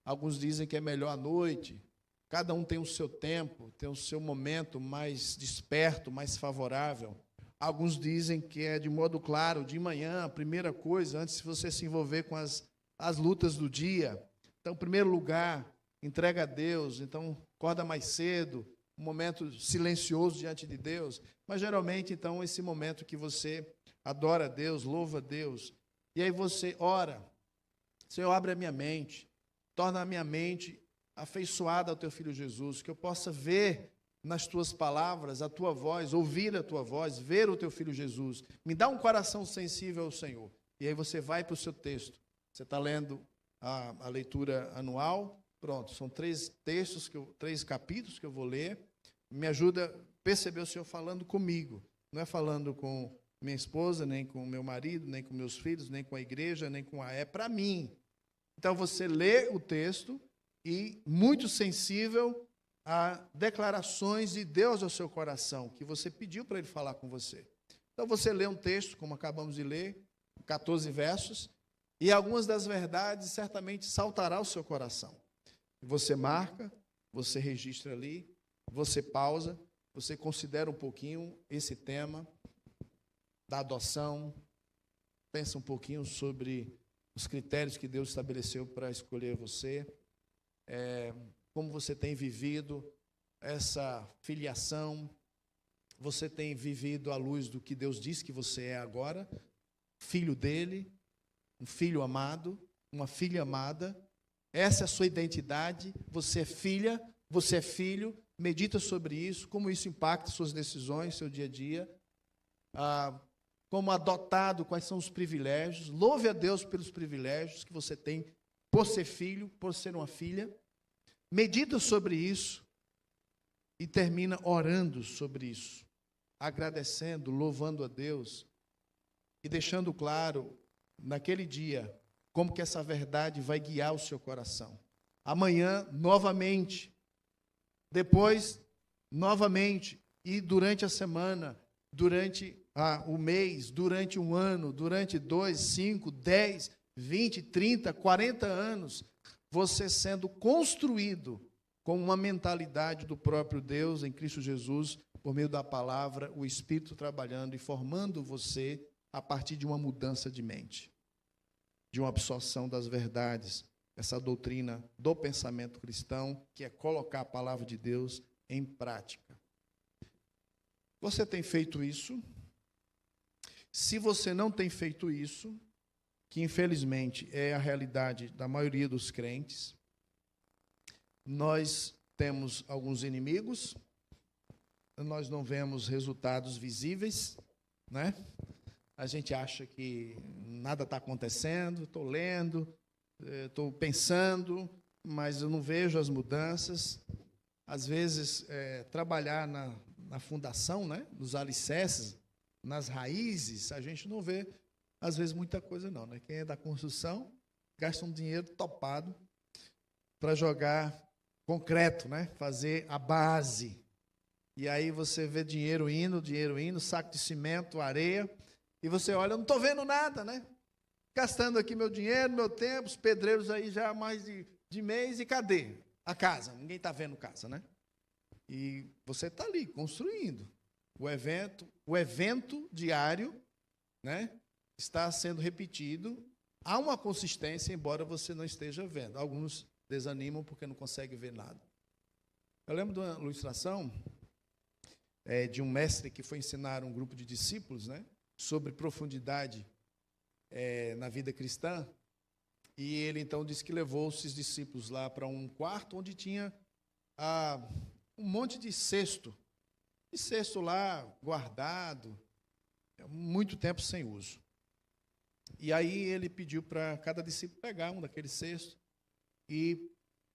alguns dizem que é melhor à noite. Cada um tem o seu tempo, tem o seu momento mais desperto, mais favorável. Alguns dizem que é de modo claro, de manhã, a primeira coisa, antes de você se envolver com as lutas do dia. Então, em primeiro lugar, entrega a Deus. Então, acorda mais cedo, um momento silencioso diante de Deus. Mas, geralmente, então, esse momento que você adora a Deus, louva a Deus. E aí você ora. Senhor, abre a minha mente, torna a minha mente afeiçoada ao teu Filho Jesus, que eu possa ver nas tuas palavras a tua voz, ouvir a tua voz, ver o teu Filho Jesus. Me dá um coração sensível ao Senhor. E aí você vai para o seu texto. Você está lendo a leitura anual. Pronto, são 3 textos, 3 capítulos que eu vou ler. Me ajuda a perceber o Senhor falando comigo. Não é falando com minha esposa, nem com meu marido, nem com meus filhos, nem com a igreja, nem com é para mim. Então você lê o texto e muito sensível a declarações de Deus ao seu coração, que você pediu para Ele falar com você. Então você lê um texto, como acabamos de ler, 14 versos, e algumas das verdades certamente saltará ao seu coração. Você marca, você registra ali, você pausa, você considera um pouquinho esse tema da adoção, pensa um pouquinho sobre os critérios que Deus estabeleceu para escolher você, como você tem vivido essa filiação, você tem vivido à luz do que Deus diz que você é agora, filho dele, um filho amado, uma filha amada. Essa é a sua identidade, você é filha, você é filho. Medita sobre isso, como isso impacta suas decisões, seu dia a dia. Como adotado, quais são os privilégios. Louve a Deus pelos privilégios que você tem por ser filho, por ser uma filha. Medita sobre isso e termina orando sobre isso, agradecendo, louvando a Deus e deixando claro, naquele dia, como que essa verdade vai guiar o seu coração. Amanhã, novamente, depois, novamente, e durante a semana, durante o mês, durante um ano, durante 2, 5, 10, 20, 30, 40 anos, você sendo construído com uma mentalidade do próprio Deus em Cristo Jesus, por meio da palavra, o Espírito trabalhando e formando você a partir de uma mudança de mente, de uma absorção das verdades, essa doutrina do pensamento cristão, que é colocar a palavra de Deus em prática. Você tem feito isso? Se você não tem feito isso, que infelizmente é a realidade da maioria dos crentes, nós temos alguns inimigos, nós não vemos resultados visíveis, né? A gente acha que nada está acontecendo, estou lendo, estou pensando, mas eu não vejo as mudanças. Às vezes, trabalhar na fundação, né? Nos alicerces, nas raízes, a gente não vê, às vezes, muita coisa não, né? Quem é da construção gasta um dinheiro topado para jogar concreto, né? Fazer a base. E aí você vê dinheiro indo, saco de cimento, areia, e você olha, eu não estou vendo nada, né? Gastando aqui meu dinheiro, meu tempo, os pedreiros aí já há mais de mês, e cadê a casa? Ninguém está vendo casa, né? E você está ali, construindo. O evento diário, né? Está sendo repetido. Há uma consistência, embora você não esteja vendo. Alguns desanimam porque não conseguem ver nada. Eu lembro de uma ilustração de um mestre que foi ensinar um grupo de discípulos, né, sobre profundidade na vida cristã. E ele, então, disse que levou esses discípulos lá para um quarto onde tinha um monte de cesto. E cesto lá, guardado, muito tempo sem uso. E aí ele pediu para cada discípulo pegar um daqueles cestos e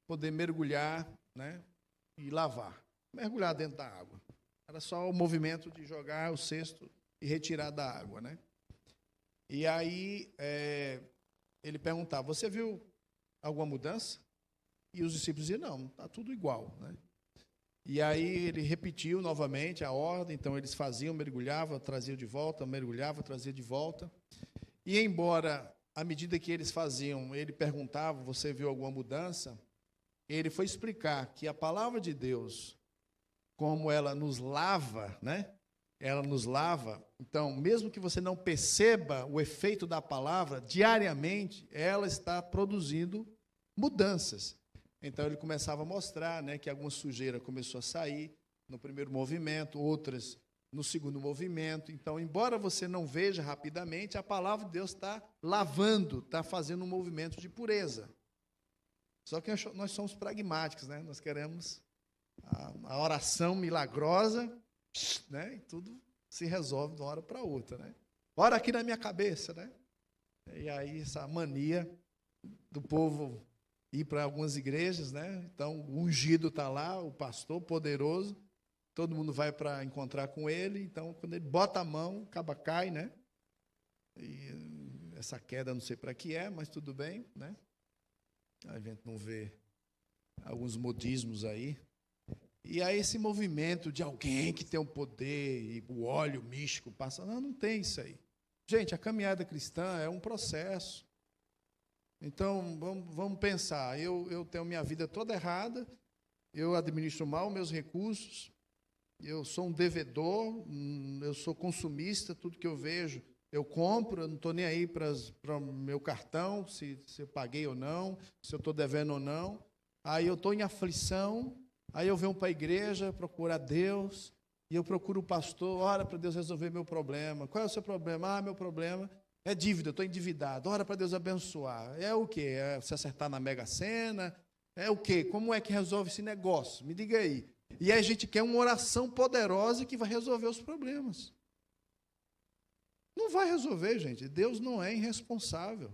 poder mergulhar, né, e lavar. Mergulhar dentro da água. Era só o movimento de jogar o cesto e retirar da água, né? E aí ele perguntava, você viu alguma mudança? E os discípulos diziam, não, está tudo igual, né? E aí ele repetiu novamente a ordem, então eles faziam, mergulhavam, traziam de volta, mergulhava, trazia de volta. E embora, à medida que eles faziam, ele perguntava, você viu alguma mudança? Ele foi explicar que a palavra de Deus, como ela nos lava, né? Ela nos lava. Então, mesmo que você não perceba o efeito da palavra, diariamente, ela está produzindo mudanças. Então, ele começava a mostrar, né, que alguma sujeira começou a sair no primeiro movimento, outras no segundo movimento. Então, embora você não veja rapidamente, a palavra de Deus está lavando, está fazendo um movimento de pureza. Só que nós somos pragmáticos, né? Nós queremos a oração milagrosa, né? E tudo se resolve de uma hora para outra, né? Ora aqui na minha cabeça, né? E aí essa mania do povo ir para algumas igrejas, né? Então o ungido está lá, o pastor poderoso, todo mundo vai para encontrar com ele. Então quando ele bota a mão, acaba cai, né? E essa queda não sei para que é, mas tudo bem, né? A gente não vê alguns modismos aí. E aí esse movimento de alguém que tem um poder e o óleo místico passa... Não tem isso aí. Gente, a caminhada cristã é um processo. Então, vamos pensar. Eu tenho minha vida toda errada, eu administro mal meus recursos, eu sou um devedor, eu sou consumista, tudo que eu vejo eu compro, eu não estou nem aí para o meu cartão, se eu paguei ou não, se eu estou devendo ou não. Aí eu estou em aflição, aí eu venho para a igreja procurar Deus, e eu procuro o pastor, ora para Deus resolver meu problema. Qual é o seu problema? Meu problema é dívida, eu estou endividado. Ora para Deus abençoar. É o quê? É se acertar na Mega Sena? É o quê? Como é que resolve esse negócio? Me diga aí. E aí a gente quer uma oração poderosa que vai resolver os problemas. Não vai resolver, gente. Deus não é irresponsável.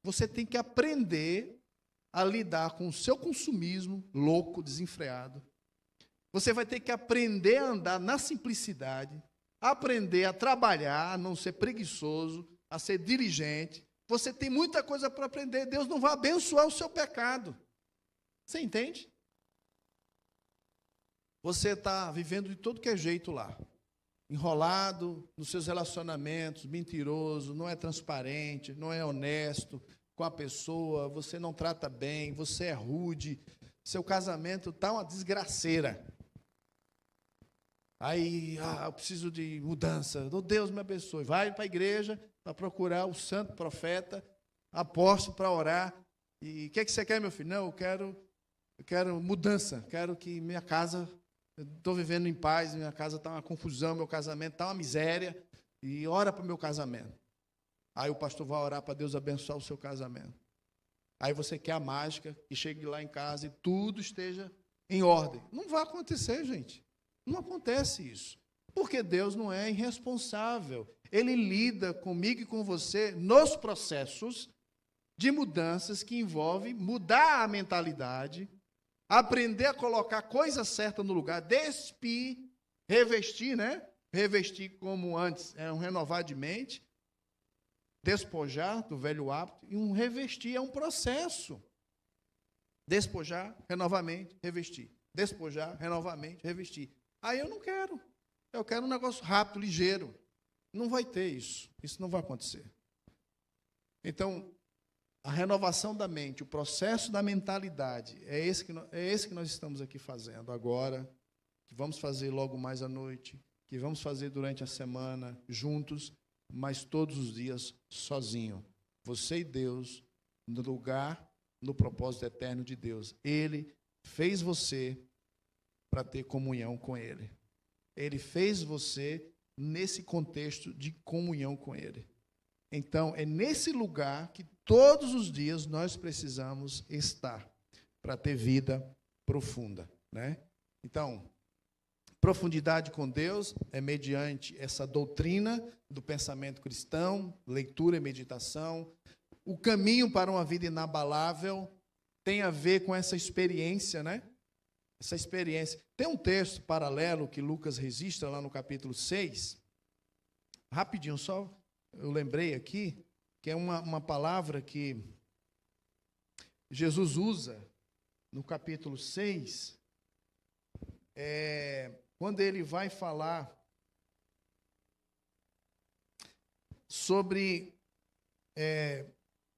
Você tem que aprender a lidar com o seu consumismo louco, desenfreado. Você vai ter que aprender a andar na simplicidade, aprender a trabalhar, a não ser preguiçoso, a ser diligente. Você tem muita coisa para aprender. Deus não vai abençoar o seu pecado. Você entende? Você está vivendo de todo que é jeito lá. Enrolado nos seus relacionamentos, mentiroso, não é transparente, não é honesto com a pessoa, você não trata bem, você é rude, seu casamento está uma desgraceira. Aí, eu preciso de mudança, Deus me abençoe. Vai para a igreja para procurar o santo profeta, apóstolo para orar. E o que você quer, meu filho? Não, eu quero mudança, quero que minha casa... Estou vivendo em paz, minha casa está uma confusão, meu casamento está uma miséria, e ora para o meu casamento. Aí o pastor vai orar para Deus abençoar o seu casamento. Aí você quer a mágica, que chegue lá em casa e tudo esteja em ordem. Não vai acontecer, gente. Não acontece isso. Porque Deus não é irresponsável. Ele lida comigo e com você nos processos de mudanças que envolvem mudar a mentalidade, aprender a colocar a coisa certa no lugar, despir, revestir, né? Revestir como antes, é um renovar de mente, despojar do velho hábito, e um revestir é um processo. Despojar, renovamente, revestir. Despojar, renovamente, revestir. Aí eu não quero. Eu quero um negócio rápido, ligeiro. Não vai ter isso. Isso não vai acontecer. Então, a renovação da mente, o processo da mentalidade, é esse que nós estamos aqui fazendo agora, que vamos fazer logo mais à noite, que vamos fazer durante a semana, juntos, mas todos os dias sozinho. Você e Deus, no lugar, no propósito eterno de Deus. Ele fez você para ter comunhão com Ele. Ele fez você nesse contexto de comunhão com Ele. Então, é nesse lugar que todos os dias nós precisamos estar para ter vida profunda, né? Então, profundidade com Deus é mediante essa doutrina do pensamento cristão, leitura e meditação. O caminho para uma vida inabalável tem a ver com essa experiência, né? Essa experiência. Tem um texto paralelo que Lucas registra lá no capítulo 6. Rapidinho, só eu lembrei aqui, que é uma palavra que Jesus usa no capítulo 6. quando ele vai falar sobre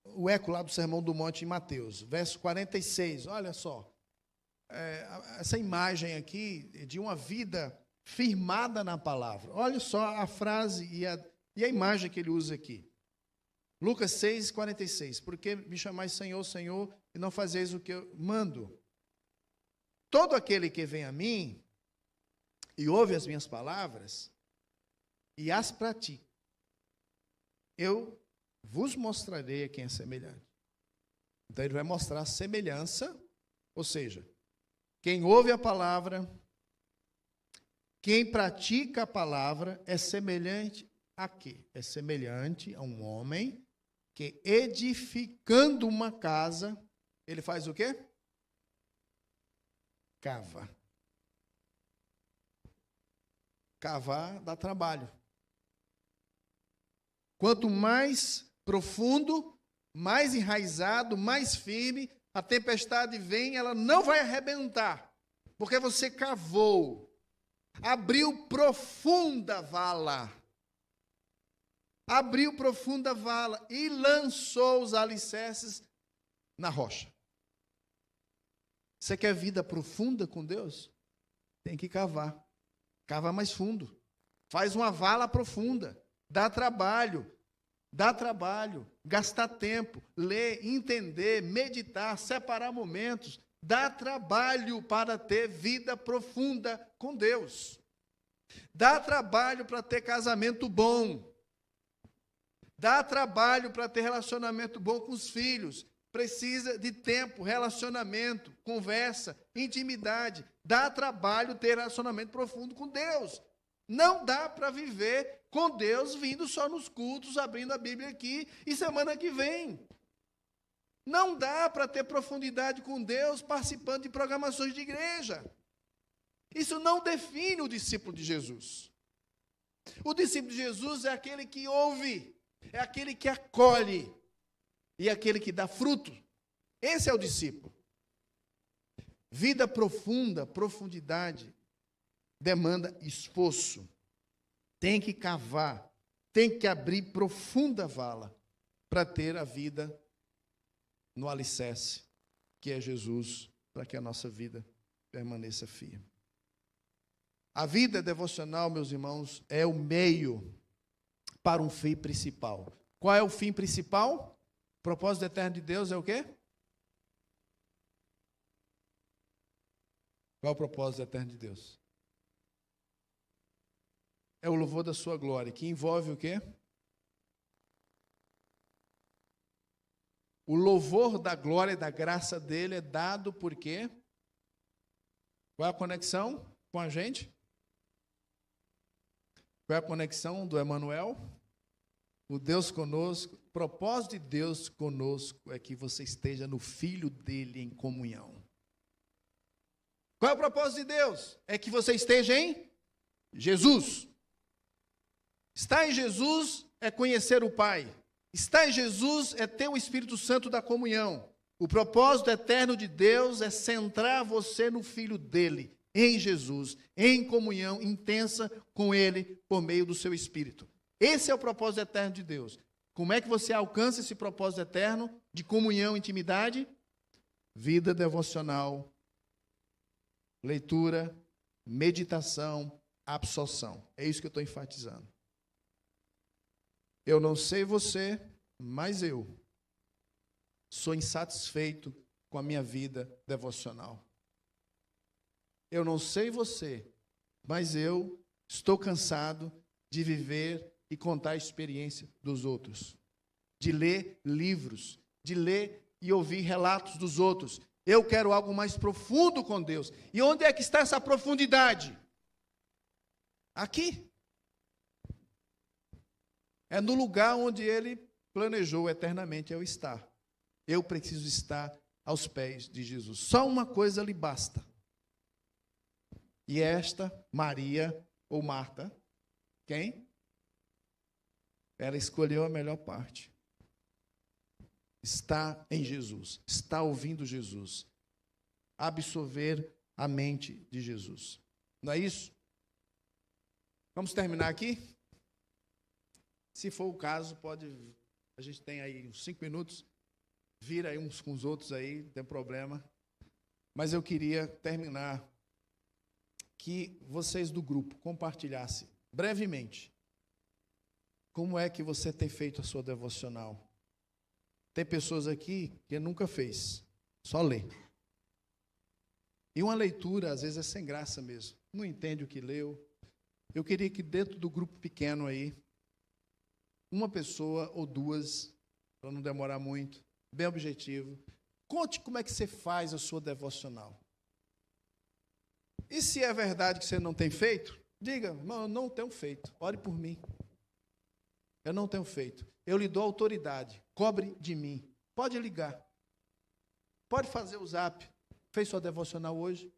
o eco lá do Sermão do Monte em Mateus, verso 46, olha só, essa imagem aqui de uma vida firmada na palavra. Olha só a frase e a imagem que ele usa aqui. Lucas 6, 46. Porque me chamais Senhor, Senhor, e não fazeis o que eu mando? Todo aquele que vem a mim e ouve as minhas palavras e as pratica, eu vos mostrarei a quem é semelhante. Então ele vai mostrar a semelhança, ou seja, quem ouve a palavra, quem pratica a palavra é semelhante a quê? É semelhante a um homem que, edificando uma casa, ele faz o quê? Cava. Cavar dá trabalho. Quanto mais profundo, mais enraizado, mais firme, a tempestade vem, ela não vai arrebentar, porque você cavou, abriu profunda vala. Abriu profunda vala e lançou os alicerces na rocha. Você quer vida profunda com Deus? Tem que cavar. Cava mais fundo. Faz uma vala profunda. Dá trabalho. Gastar tempo. Ler, entender, meditar, separar momentos. Dá trabalho para ter vida profunda com Deus. Dá trabalho para ter casamento bom. Dá trabalho para ter relacionamento bom com os filhos. Precisa de tempo, relacionamento, conversa, intimidade. Dá trabalho ter relacionamento profundo com Deus. Não dá para viver com Deus vindo só nos cultos, abrindo a Bíblia aqui e semana que vem. Não dá para ter profundidade com Deus participando de programações de igreja. Isso não define o discípulo de Jesus. O discípulo de Jesus é aquele que ouve, é aquele que acolhe e é aquele que dá fruto. Esse é o discípulo. Vida profunda, profundidade, demanda esforço. Tem que cavar, tem que abrir profunda vala para ter a vida no alicerce, que é Jesus, para que a nossa vida permaneça firme. A vida devocional, meus irmãos, é o meio para um fim principal. Qual é o fim principal? O propósito eterno de Deus é o quê? Qual é o propósito eterno de Deus? É o louvor da sua glória, que envolve o quê? O louvor da glória e da graça dele é dado por quê? Qual é a conexão com a gente? Qual é a conexão do Emanuel? O Deus conosco. O propósito de Deus conosco é que você esteja no Filho dele em comunhão. Qual é o propósito de Deus? É que você esteja em Jesus. Estar em Jesus é conhecer o Pai. Estar em Jesus é ter o Espírito Santo da comunhão. O propósito eterno de Deus é centrar você no Filho dele, em Jesus, em comunhão intensa com ele, por meio do seu Espírito. Esse é o propósito eterno de Deus. Como é que você alcança esse propósito eterno de comunhão, intimidade? Vida devocional, leitura, meditação, absorção. É isso que eu estou enfatizando. Eu não sei você, mas eu sou insatisfeito com a minha vida devocional. Eu não sei você, mas eu estou cansado de viver e contar a experiência dos outros, de ler livros, de ler e ouvir relatos dos outros. Eu quero algo mais profundo com Deus. E onde é que está essa profundidade? Aqui. É no lugar onde ele planejou eternamente eu estar. Eu preciso estar aos pés de Jesus. Só uma coisa lhe basta. E esta, Maria ou Marta, quem? Ela escolheu a melhor parte. Está em Jesus, está ouvindo Jesus. Absorver a mente de Jesus. Não é isso? Vamos terminar aqui? Se for o caso, pode. A gente tem aí uns 5 minutos. Vira aí uns com os outros aí, não tem problema. Mas eu queria terminar que vocês do grupo compartilhassem brevemente como é que você tem feito a sua devocional. Tem pessoas aqui que nunca fez, só lê. E uma leitura, às vezes, é sem graça mesmo. Não entende o que leu. Eu queria que dentro do grupo pequeno aí, uma pessoa ou duas, para não demorar muito, bem objetivo, conte como é que você faz a sua devocional. E se é verdade que você não tem feito, diga, irmão, eu não tenho feito, ore por mim. Eu não tenho feito. Eu lhe dou autoridade, cobre de mim. Pode ligar. Pode fazer o zap. Fez sua devocional hoje?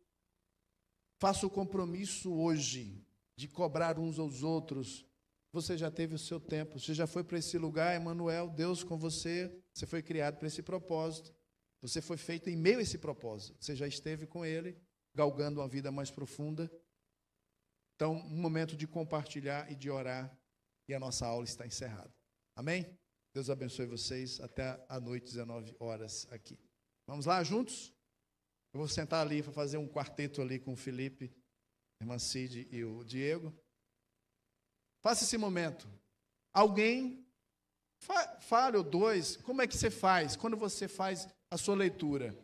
Faça o compromisso hoje de cobrar uns aos outros. Você já teve o seu tempo, você já foi para esse lugar, Emmanuel, Deus com você, você foi criado para esse propósito, você foi feito em meio a esse propósito, você já esteve com Ele, galgando uma vida mais profunda. Então, um momento de compartilhar e de orar, e a nossa aula está encerrada. Amém? Deus abençoe vocês, até a noite, 19 horas aqui. Vamos lá, juntos? Eu vou sentar ali para fazer um quarteto ali com o Felipe, a irmã Cid e o Diego. Faça esse momento. Alguém, fale ou dois, como é que você faz quando você faz a sua leitura?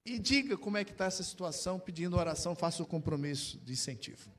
E diga como é que está essa situação, pedindo oração, faça o compromisso de incentivo.